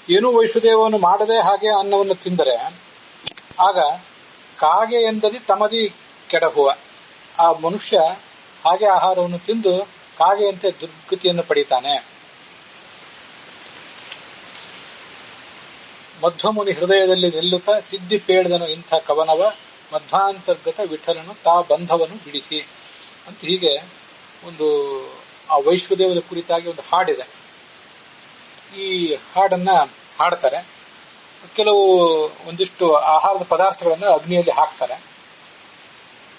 ಏನೂ ವೈಶ್ವದೇವವನ್ನು ಮಾಡದೆ ಹಾಗೆ ಅನ್ನವನ್ನು ತಿಂದರೆ ಆಗ ಕಾಗೆ ಎಂದದಿ ತಮದಿ ಕೆಡಹುವ. ಆ ಮನುಷ್ಯ ಹಾಗೆ ಆಹಾರವನ್ನು ತಿಂದು ಕಾಗೆಯಂತೆ ದುರ್ಗತಿಯನ್ನು ಪಡೀತಾನೆ. ಮಧ್ವಮುನಿ ಹೃದಯದಲ್ಲಿ ನಿಲ್ಲುತ್ತಾ ತಿದ್ದಿ ಪೇಳಿದನು ಇಂಥ ಕವನವ, ಮಧ್ವಾಂತರ್ಗತ ವಿಠಲನು ತಾ ಬಂಧವನ್ನು ಬಿಡಿಸಿ ಅಂತ ಹೀಗೆ ಒಂದು ಆ ವೈಶ್ವದೇವದ ಕುರಿತಾಗಿ ಒಂದು ಹಾಡಿದೆ. ಈ ಹಾಡನ್ನ ಹಾಡ್ತಾರೆ. ಕೆಲವು ಒಂದಿಷ್ಟು ಆಹಾರದ ಪದಾರ್ಥಗಳನ್ನು ಅಗ್ನಿಯಲ್ಲಿ ಹಾಕ್ತಾರೆ.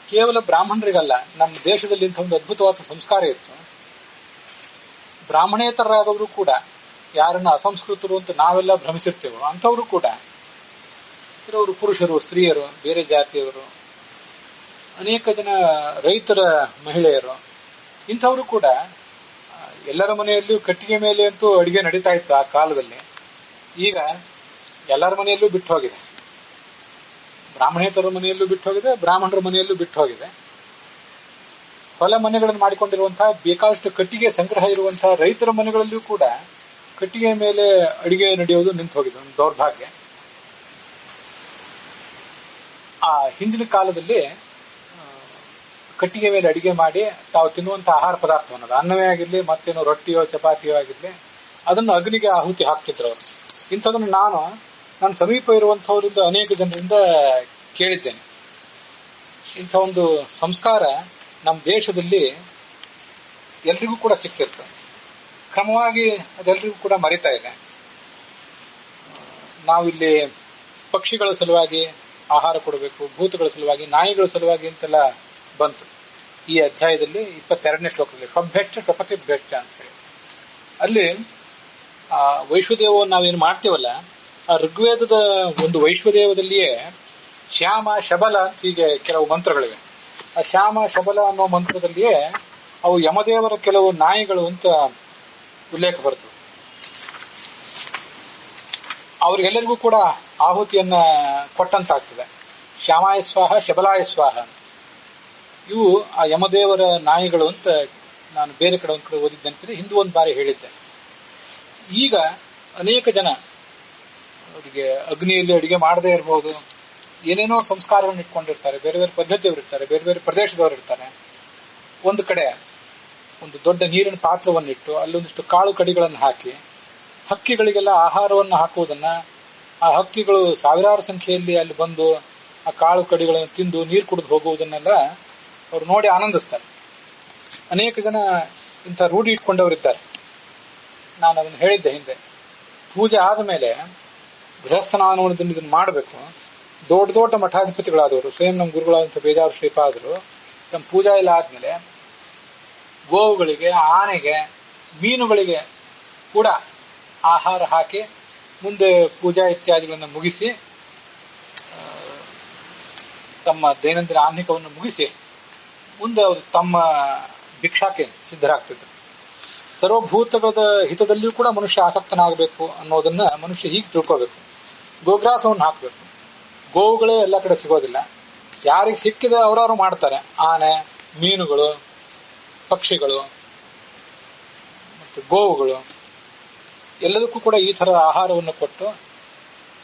ಕೇವಲ ಬ್ರಾಹ್ಮಣರಿಗಲ್ಲ, ನಮ್ಮ ದೇಶದಲ್ಲಿ ಇಂಥ ಒಂದು ಅದ್ಭುತವಾದ ಸಂಸ್ಕಾರ ಇತ್ತು. ಬ್ರಾಹ್ಮಣೇತರರಾದವರು ಕೂಡ, ಯಾರನ್ನ ಅಸಂಸ್ಕೃತರು ಅಂತ ನಾವೆಲ್ಲ ಭ್ರಮಿಸಿರ್ತೇವೋ ಅಂಥವರು ಕೂಡ, ಕೆಲವರು ಪುರುಷರು, ಸ್ತ್ರೀಯರು, ಬೇರೆ ಜಾತಿಯವರು, ಅನೇಕ ಜನ ರೈತರ ಮಹಿಳೆಯರು, ಇಂಥವರು ಕೂಡ ಎಲ್ಲರ ಮನೆಯಲ್ಲೂ ಕಟ್ಟಿಗೆ ಮೇಲೆ ಅಂತೂ ಅಡಿಗೆ ನಡೀತಾ ಇತ್ತು ಆ ಕಾಲದಲ್ಲಿ. ಈಗ ಎಲ್ಲರ ಮನೆಯಲ್ಲೂ ಬಿಟ್ಟು ಹೋಗಿದೆ. ಬ್ರಾಹ್ಮಣೇತರ ಮನೆಯಲ್ಲೂ ಬಿಟ್ಟು ಹೋಗಿದೆ, ಬ್ರಾಹ್ಮಣರ ಮನೆಯಲ್ಲೂ ಬಿಟ್ಟು ಹೋಗಿದೆ. ಹೊಲ ಮನೆಗಳನ್ನು ಮಾಡಿಕೊಂಡಿರುವಂತಹ ಬೇಕಾದಷ್ಟು ಕಟ್ಟಿಗೆ ಸಂಗ್ರಹ ಇರುವಂತಹ ರೈತರ ಮನೆಗಳಲ್ಲಿಯೂ ಕೂಡ ಕಟ್ಟಿಗೆ ಮೇಲೆ ಅಡಿಗೆ ನಡೆಯೋದು ನಿಂತು ಹೋಗಿದೆ. ಒಂದು ದೌರ್ಭಾಗ್ಯ. ಆ ಹಿಂದಿನ ಕಾಲದಲ್ಲಿ ಕಟ್ಟಿಗೆ ಮೇಲೆ ಅಡಿಗೆ ಮಾಡಿ ತಾವು ತಿನ್ನುವಂತಹ ಆಹಾರ ಪದಾರ್ಥವನ್ನು, ಅನ್ನವೇ ಆಗಿರ್ಲಿ ಮತ್ತೇನೋ ರೊಟ್ಟಿಯೋ ಚಪಾತಿಯೋ ಆಗಿರ್ಲಿ, ಅದನ್ನು ಅಗ್ನಿಗೆ ಆಹುತಿ ಹಾಕ್ತಿದ್ರು ಅವರು. ಇಂಥದನ್ನು ನನ್ನ ಸಮೀಪ ಇರುವಂತಹವರಿಂದ ಅನೇಕ ಜನರಿಂದ ಕೇಳಿದ್ದೇನೆ. ಇಂಥ ಒಂದು ಸಂಸ್ಕಾರ ನಮ್ಮ ದೇಶದಲ್ಲಿ ಎಲ್ರಿಗೂ ಕೂಡ ಸಿಗ್ತಿರ್ತದೆ. ಕ್ರಮವಾಗಿ ಅದೆಲ್ಲರಿಗೂ ಕೂಡ ಮರಿತಾ ಇದೆ. ನಾವಿಲ್ಲಿ ಪಕ್ಷಿಗಳ ಸಲುವಾಗಿ ಆಹಾರ ಕೊಡಬೇಕು, ಭೂತಗಳ ಸಲುವಾಗಿ, ನಾಯಿಗಳ ಸಲುವಾಗಿ ಅಂತೆಲ್ಲ ಬಂತು. ಈ ಅಧ್ಯಾಯದಲ್ಲಿ 22ನೇ ಶ್ಲೋಕದಲ್ಲಿ ಸ್ವಭ್ಯಶ್ಚ ಸ್ವಪತಿಭ್ಯಶ್ಚ ಅಂತ ಹೇಳಿ ಅಲ್ಲಿ ವೈಶ್ವದೇವವನ್ನು ನಾವೇನು ಮಾಡ್ತೇವಲ್ಲ, ಆ ಋಗ್ವೇದದ ಒಂದು ವೈಶ್ವದೇವದಲ್ಲಿಯೇ ಶ್ಯಾಮ ಶಬಲ ಅಂತ ಹೀಗೆ ಕೆಲವು ಮಂತ್ರಗಳಿವೆ. ಆ ಶ್ಯಾಮ ಶಬಲ ಅನ್ನೋ ಮಂತ್ರದಲ್ಲಿಯೇ ಅವು ಯಮದೇವರ ಕೆಲವು ನಾಯಿಗಳು ಅಂತ ಉಲ್ಲೇಖ ಬರ್ತದೆ. ಅವ್ರಿಗೆಲ್ಲರಿಗೂ ಕೂಡ ಆಹುತಿಯನ್ನ ಕೊಟ್ಟಂತಾಗ್ತದೆ. ಶ್ಯಾಮಾಯ ಸ್ವಾಹ ಶಬಲಾಯ ಸ್ವಾಹ. ಇವು ಆ ಯಮದೇವರ ನಾಯಿಗಳು ಅಂತ ನಾನು ಬೇರೆ ಕಡೆ ಒಂದ್ ಕಡೆ ಓದಿದ್ದೆ ಅನ್ಪಿದೆ, ಹಿಂದೂ ಒಂದು ಬಾರಿ ಹೇಳಿದ್ದೆ. ಈಗ ಅನೇಕ ಜನ ಅವರಿಗೆ ಅಗ್ನಿಯಲ್ಲಿ ಅಡಿಗೆ ಮಾಡದೇ ಇರಬಹುದು, ಏನೇನೋ ಸಂಸ್ಕಾರಗಳನ್ನು ಇಟ್ಕೊಂಡಿರ್ತಾರೆ, ಬೇರೆ ಬೇರೆ ಪದ್ಧತಿಯವರು ಇರ್ತಾರೆ, ಬೇರೆ ಬೇರೆ ಪ್ರದೇಶದವರು ಇರ್ತಾರೆ. ಒಂದು ಕಡೆ ಒಂದು ದೊಡ್ಡ ನೀರಿನ ಪಾತ್ರವನ್ನಿಟ್ಟು ಅಲ್ಲೊಂದಿಷ್ಟು ಕಾಳು ಕಡಿಗಳನ್ನು ಹಾಕಿ ಹಕ್ಕಿಗಳಿಗೆಲ್ಲ ಆಹಾರವನ್ನು ಹಾಕುವುದನ್ನ, ಆ ಹಕ್ಕಿಗಳು ಸಾವಿರಾರು ಸಂಖ್ಯೆಯಲ್ಲಿ ಅಲ್ಲಿ ಬಂದು ಆ ಕಾಳು ಕಡಿಗಳನ್ನು ತಿಂದು ನೀರು ಕುಡಿದು ಹೋಗುವುದನ್ನೆಲ್ಲ ಅವರು ನೋಡಿ ಆನಂದಿಸ್ತಾರೆ. ಅನೇಕ ಜನ ಇಂಥ ರೂಢಿ ಇಟ್ಕೊಂಡವರಿದ್ದಾರೆ. ನಾನು ಅದನ್ನು ಹೇಳಿದ್ದೆ ಹಿಂದೆ. ಪೂಜೆ ಆದ ಮೇಲೆ ಗೃಹಸ್ಥನಾನುವನ್ನು ಇದನ್ನು ಮಾಡಬೇಕು. ದೊಡ್ಡ ದೊಡ್ಡ ಮಠಾಧಿಪತಿಗಳಾದವರು, ಸ್ವಯಂ ನಮ್ಮ ಗುರುಗಳಾದಂಥ ಬೇಜಾರು ಶ್ರೀಪಾದರು, ತಮ್ಮ ಪೂಜಾ ಎಲ್ಲ ಆದ್ಮೇಲೆ ಗೋವುಗಳಿಗೆ, ಆನೆಗೆ, ಮೀನುಗಳಿಗೆ ಕೂಡ ಆಹಾರ ಹಾಕಿ ಮುಂದೆ ಪೂಜಾ ಇತ್ಯಾದಿಗಳನ್ನು ಮುಗಿಸಿ ತಮ್ಮ ದೈನಂದಿನ ಆಹ್ನಿಕವನ್ನು ಮುಗಿಸಿ ಮುಂದೆ ಅವರು ತಮ್ಮ ಭಿಕ್ಷಾಕ್ಕೆ ಸಿದ್ಧರಾಗ್ತಿದ್ರು. ಸರ್ವಭೂತಗಳ ಹಿತದಲ್ಲಿಯೂ ಕೂಡ ಮನುಷ್ಯ ಆಸಕ್ತನಾಗಬೇಕು ಅನ್ನೋದನ್ನ ಮನುಷ್ಯ ಹೀಗೆ ತಿಳ್ಕೋಬೇಕು. ಗೋಗ್ರಾಸವನ್ನು ಹಾಕಬೇಕು. ಗೋವುಗಳೇ ಎಲ್ಲ ಕಡೆ ಸಿಗೋದಿಲ್ಲ. ಯಾರಿಗೆ ಸಿಕ್ಕಿದ ಅವರವರು ಮಾಡ್ತಾರೆ. ಆನೆ, ಮೀನುಗಳು, ಪಕ್ಷಿಗಳು ಮತ್ತು ಗೋವುಗಳು ಎಲ್ಲದಕ್ಕೂ ಕೂಡ ಈ ತರದ ಆಹಾರವನ್ನು ಕೊಟ್ಟು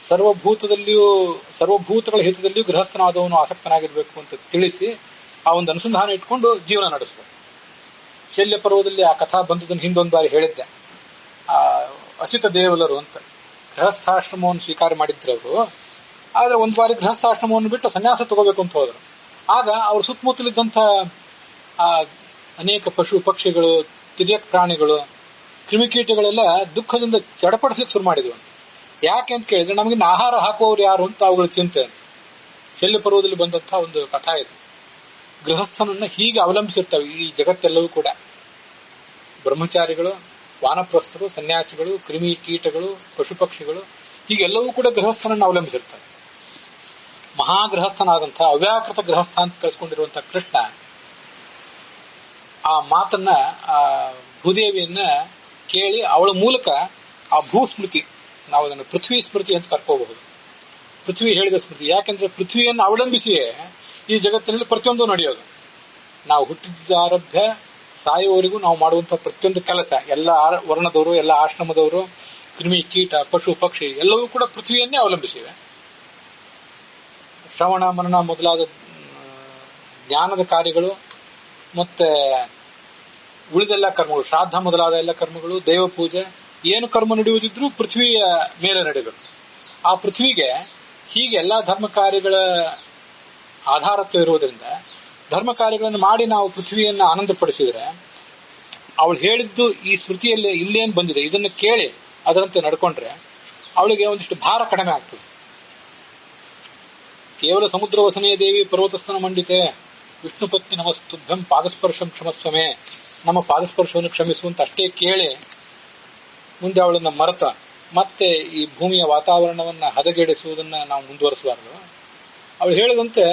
ಸರ್ವಭೂತಗಳ ಹಿತದಲ್ಲಿಯೂ ಗೃಹಸ್ಥನಾದವನು ಆಸಕ್ತನಾಗಿರ್ಬೇಕು ಅಂತ ತಿಳಿಸಿ ಆ ಒಂದು ಅನುಸಂಧಾನ ಇಟ್ಕೊಂಡು ಜೀವನ ನಡೆಸಬೇಕು. ಶಲ್ಯ ಪರ್ವದಲ್ಲಿ ಆ ಕಥಾ ಬಂದದನ್ನು ಹಿಂದೊಂದು ಬಾರಿ ಹೇಳಿದ್ದೆ. ಆ ಅಸಿತ ದೇವಲರು ಅಂತ ಗೃಹಸ್ಥಾಶ್ರಮವನ್ನು ಸ್ವೀಕಾರ ಮಾಡಿದ್ರವರು. ಆದ್ರೆ ಒಂದು ಬಾರಿ ಗೃಹಸ್ಥಾಶ್ರಮವನ್ನು ಬಿಟ್ಟು ಸನ್ಯಾಸ ತಗೋಬೇಕು ಅಂತ ಹೋದ್ರು. ಆಗ ಅವ್ರ ಸುತ್ತಮುತ್ತಲಿದ್ದಂಥ ಅನೇಕ ಪಶು ಪಕ್ಷಿಗಳು, ತಿರ್ಯಕ್ ಪ್ರಾಣಿಗಳು, ಕ್ರಿಮಿಕೀಟಗಳೆಲ್ಲ ದುಃಖದಿಂದ ಚಡಪಡಿಸ್ಲಿಕ್ಕೆ ಶುರು ಮಾಡಿದ್ವು. ಯಾಕೆ ಅಂತ ಕೇಳಿದ್ರೆ ನಮಗಿನ್ನ ಆಹಾರ ಹಾಕುವವರು ಯಾರು ಅಂತ ಅವುಗಳ ಚಿಂತೆ ಅಂತ. ಶಲ್ಯ ಪರ್ವದಲ್ಲಿ ಬಂದಂತಹ ಒಂದು ಕಥಾ ಇದು. ಗೃಹಸ್ಥನನ್ನ ಹೀಗೆ ಅವಲಂಬಿಸಿರ್ತವೆ ಈ ಜಗತ್ತೆಲ್ಲವೂ ಕೂಡ. ಬ್ರಹ್ಮಚಾರಿಗಳು, ವಾನಪ್ರಸ್ಥರು, ಸನ್ಯಾಸಿಗಳು, ಕ್ರಿಮಿ ಕೀಟಗಳು, ಪಶು ಪಕ್ಷಿಗಳು, ಹೀಗೆಲ್ಲವೂ ಕೂಡ ಗೃಹಸ್ಥನನ್ನು ಅವಲಂಬಿಸಿರ್ತವೆ. ಮಹಾಗೃಹಸ್ಥನಾದಂಥ ಅವ್ಯಾಕೃತ ಗೃಹಸ್ಥ ಅಂತ ಕಳಿಸ್ಕೊಂಡಿರುವಂತಹ ಕೃಷ್ಣ ಆ ಮಾತನ್ನ, ಆ ಭೂದೇವಿಯನ್ನ ಕೇಳಿ ಅವಳ ಮೂಲಕ ಆ ಭೂಸ್ಮೃತಿ, ನಾವು ಅದನ್ನು ಪೃಥ್ವಿ ಸ್ಮೃತಿ ಅಂತ ಕರ್ಕೋಬಹುದು. ಪೃಥ್ವಿ ಹೇಳಿದ ಸ್ಮೃತಿ. ಯಾಕೆಂದ್ರೆ ಪೃಥ್ವಿಯನ್ನು ಅವಲಂಬಿಸಿಯೇ ಈ ಜಗತ್ತಿನಲ್ಲಿ ಪ್ರತಿಯೊಂದು ನಡೆಯೋದು. ನಾವು ಹುಟ್ಟಿದಾರಭ್ಯ ಸಾಯುವವರೆಗೂ ನಾವು ಮಾಡುವಂತಹ ಪ್ರತಿಯೊಂದು ಕೆಲಸ, ಎಲ್ಲ ವರ್ಣದವರು, ಎಲ್ಲ ಆಶ್ರಮದವರು, ಕ್ರಿಮಿ ಕೀಟ, ಪಶು ಪಕ್ಷಿ ಎಲ್ಲವೂ ಕೂಡ ಪೃಥ್ವಿಯನ್ನೇ ಅವಲಂಬಿಸಿವೆ. ಶ್ರವಣ ಮನನ ಮೊದಲಾದ ಜ್ಞಾನದ ಕಾರ್ಯಗಳು ಮತ್ತೆ ಉಳಿದೆಲ್ಲ ಕರ್ಮಗಳು, ಶ್ರಾದ್ದ ಮೊದಲಾದ ಎಲ್ಲ ಕರ್ಮಗಳು, ದೈವ ಪೂಜೆ, ಏನು ಕರ್ಮ ನಡೆಯುವುದಿದ್ರೂ ಪೃಥ್ವಿಯ ಮೇಲೆ ನಡೆಯಬೇಕು. ಆ ಪೃಥ್ವಿಗೆ ಹೀಗೆ ಎಲ್ಲಾ ಧರ್ಮ ಕಾರ್ಯಗಳ ಆಧಾರತ್ವ ಇರುವುದರಿಂದ ಧರ್ಮ ಕಾರ್ಯಗಳನ್ನು ಮಾಡಿ ನಾವು ಪೃಥ್ವಿಯನ್ನು ಆನಂದಪಡಿಸಿದ್ರೆ, ಅವಳು ಹೇಳಿದ್ದು ಈ ಸ್ಮೃತಿಯಲ್ಲಿ ಇಲ್ಲೇನು ಬಂದಿದೆ ಇದನ್ನು ಕೇಳಿ ಅದರಂತೆ ನಡ್ಕೊಂಡ್ರೆ ಅವಳಿಗೆ ಒಂದಿಷ್ಟು ಭಾರ ಕಡಿಮೆ ಆಗ್ತದೆ. ಕೇವಲ ಸಮುದ್ರ ವಸನೆಯ ದೇವಿ ಪರ್ವತಸ್ಥನ ಮಂಡಿತೆ ವಿಷ್ಣು ಪತ್ನಿ ನಮಸ್ತುಭ್ಯಂ ಪಾದಸ್ಪರ್ಶಂ ಕ್ಷಮಸ್ವಮೇ, ನಮ್ಮ ಪಾದಸ್ಪರ್ಶವನ್ನು ಕ್ಷಮಿಸುವಂತ ಅಷ್ಟೇ ಕೇಳಿ ಮುಂದೆ ಅವಳನ್ನ ಮರೆತ ಮತ್ತೆ ಈ ಭೂಮಿಯ ವಾತಾವರಣವನ್ನ ಹದಗೆಡಿಸುವುದನ್ನ ನಾವು ಮುಂದುವರಿಸಬಾರದು. ಅವಳು ಹೇಳಿದಂತೆ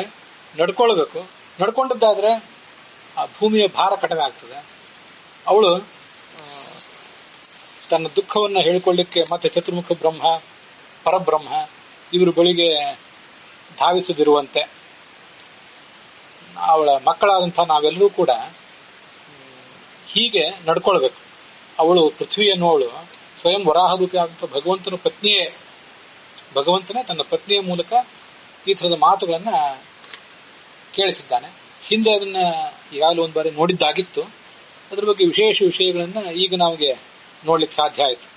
ನಡ್ಕೊಳ್ಬೇಕು. ನಡ್ಕೊಂಡದ್ದಾದ್ರೆ ಆ ಭೂಮಿಯ ಭಾರ ಕಡಿಮೆ ಆಗ್ತದೆ. ಅವಳು ತನ್ನ ದುಃಖವನ್ನ ಹೇಳಿಕೊಳ್ಳಿಕ್ಕೆ ಮತ್ತೆ ಚತುರ್ಮುಖ ಬ್ರಹ್ಮ, ಪರಬ್ರಹ್ಮ ಇವರು ಬಳಿಗೆ ಧಾವಿಸದಿರುವಂತೆ ಅವಳ ಮಕ್ಕಳಾದಂತಹ ನಾವೆಲ್ಲರೂ ಕೂಡ ಹೀಗೆ ನಡ್ಕೊಳ್ಬೇಕು. ಅವಳು ಪೃಥ್ವಿ ಅನ್ನೋವಳು ಸ್ವಯಂ ವರಾಹರೂಪಿ ಆದಂತಹ ಭಗವಂತನ ಪತ್ನಿಯೇ. ಭಗವಂತನೇ ತನ್ನ ಪತ್ನಿಯ ಮೂಲಕ ಈ ತರದ ಮಾತುಗಳನ್ನ ಕೇಳಿಸಿದ್ದಾನೆ. ಹಿಂದೆ ಅದನ್ನ ಈಗಾಗಲೇ ಒಂದು ಬಾರಿ ನೋಡಿದ್ದಾಗಿತ್ತು. ಅದ್ರ ಬಗ್ಗೆ ವಿಶೇಷ ವಿಷಯಗಳನ್ನ ಈಗ ನಮಗೆ ನೋಡ್ಲಿಕ್ಕೆ ಸಾಧ್ಯ ಆಯಿತು.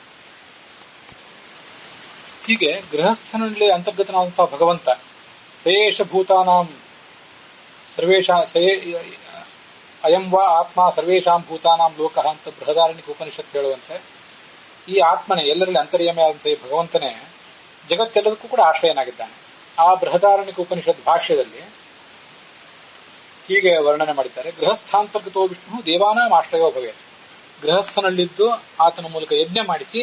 ಹೀಗೆ ಗೃಹಸ್ಥನಲ್ಲಿ ಅಂತರ್ಗತನಾದಂತಹ ಭಗವಂತ ಸೇಷ ಭೂತಾನಾಂ ಸರ್ವೇಶ ಅಯಂ ವಾ ಆತ್ಮ ಸರ್ವೇಶಾಂ ಭೂತಾನಾಂ ಲೋಕಃ ಅಂತ ಬೃಹದಾರಣ್ಯಕ ಉಪನಿಷತ್ತು ಹೇಳುವಂತೆ ಈ ಆತ್ಮನೇ, ಎಲ್ಲರಲ್ಲಿ ಅಂತರ್ಯಾಮಿ ಆದಂತಹ ಈ ಭಗವಂತನೇ ಜಗತ್ತೆಲ್ಲದಕ್ಕೂ ಕೂಡ ಆಶ್ರಯನಾಗಿದ್ದಾನೆ. ಆ ಬೃಹದಾರಣ್ಯಕ ಉಪನಿಷತ್ ಭಾಷ್ಯದಲ್ಲಿ ಹೀಗೆ ವರ್ಣನೆ ಮಾಡಿದ್ದಾರೆ. ಗೃಹಸ್ಥಾಂತರ್ಗತೋ ವಿಷ್ಣು ದೇವಾನಾಂ ಆಶ್ರಯೋ ಭವೇತ್. ಗೃಹಸ್ಥನಲ್ಲಿದ್ದು ಆತನ ಮೂಲಕ ಯಜ್ಞ ಮಾಡಿಸಿ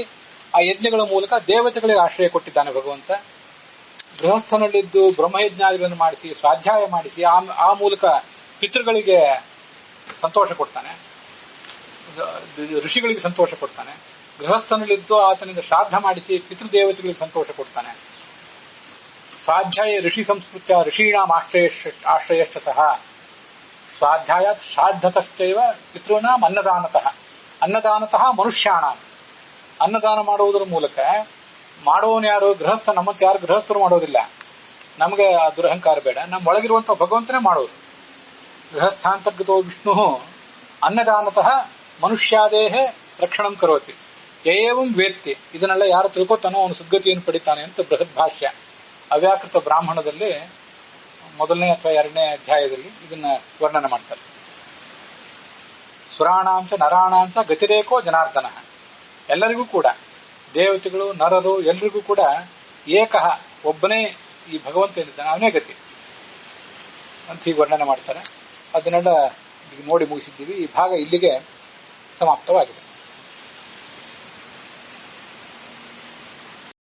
ಆ ಯಜ್ಞಗಳ ಮೂಲಕ ದೇವತೆಗಳಿಗೆ ಆಶ್ರಯ ಕೊಟ್ಟಿದ್ದಾನೆ ಭಗವಂತ. ಗೃಹಸ್ಥನಲ್ಲಿದ್ದು ಬ್ರಹ್ಮಯಜ್ಞಾದಿಗಳನ್ನು ಮಾಡಿಸಿ ಸ್ವಾಧ್ಯಾಯ ಮಾಡಿಸಿ ಆ ಮೂಲಕ ಪಿತೃಗಳಿಗೆ ಸಂತೋಷ ಕೊಡ್ತಾನೆ, ಋಷಿಗಳಿಗೆ ಸಂತೋಷ ಕೊಡ್ತಾನೆ. ಗೃಹಸ್ಥನಲ್ಲಿದ್ದು ಆತನಿಂದ ಶ್ರಾದ್ದ ಮಾಡಿಸಿ ಪಿತೃದೇವತೆಗಳಿಗೆ ಸಂತೋಷ ಕೊಡ್ತಾನೆ. ಸ್ವಾಧ್ಯಾಯ ಋಷಿ ಸಂಸ್ಕೃತ್ಯ ಋಷೀಣಾಂ ಆಶ್ರಯಶ್ಚ ಸಹ ಸ್ವಾಧ್ಯಾಯಾತ್ ಶ್ರಾದ್ದತಶ್ಚೈವ ಪಿತೃನಾಂ ಅನ್ನದಾನತಃ ಅನ್ನದಾನತಃ ಮನುಷ್ಯಾಣಾಂ. ಅನ್ನದಾನ ಮಾಡುವುದರ ಮೂಲಕ ಮಾಡೋನು ಯಾರು? ಗೃಹಸ್ಥ. ನಮ್ಮಂತ ಯಾರು ಗೃಹಸ್ಥರು ಮಾಡೋದಿಲ್ಲ. ನಮಗೆ ಆ ದುರಹಂಕಾರ ಬೇಡ. ನಮ್ಮ ಒಳಗಿರುವಂತಹ ಭಗವಂತನೇ ಮಾಡೋದು. ಗೃಹಸ್ಥಾಂತರ್ಗತೋ ವಿಷ್ಣು ಅನ್ನದಾನತಃ ಮನುಷ್ಯಾದೇಹ ರಕ್ಷಣಂ ಕರೋತಿ ಏವಂ ವೇತ್ತಿ. ಇದನ್ನೆಲ್ಲ ಯಾರು ತಿಳ್ಕೊತಾನೋ ಅವನು ಸುದ್ಗತಿಯನ್ನು ಪಡಿತಾನೆ ಅಂತ ಬೃಹತ್ ಭಾಷ್ಯ ಅವ್ಯಾಕೃತ ಬ್ರಾಹ್ಮಣದಲ್ಲಿ ಮೊದಲನೇ ಅಥವಾ ಎರಡನೇ ಅಧ್ಯಾಯದಲ್ಲಿ ಇದನ್ನ ವರ್ಣನೆ ಮಾಡ್ತಾರೆ. ಸುರಾಣಾಂಶ ನರಾಣಾಂಶ ಗತಿರೇಕೋ ಜನಾರ್ದನ. ಎಲ್ಲರಿಗೂ ಕೂಡ ದೇವತೆಗಳು ನರರು ಎಲ್ರಿಗೂ ಕೂಡ ಏಕಃ ಒಬ್ಬನೇ ಈ ಭಗವಂತ ಏನಿದ್ದಾನೆ ಅವನೇ ಗತಿ ಅಂತ ಹೀಗೆ ವರ್ಣನೆ ಮಾಡ್ತಾರೆ. ಅದನ್ನೆಲ್ಲ ನೋಡಿ ಮುಗಿಸಿದ್ದೀವಿ. ಈ ಭಾಗ ಇಲ್ಲಿಗೆ ಸಮಾಪ್ತವಾಗಿದೆ.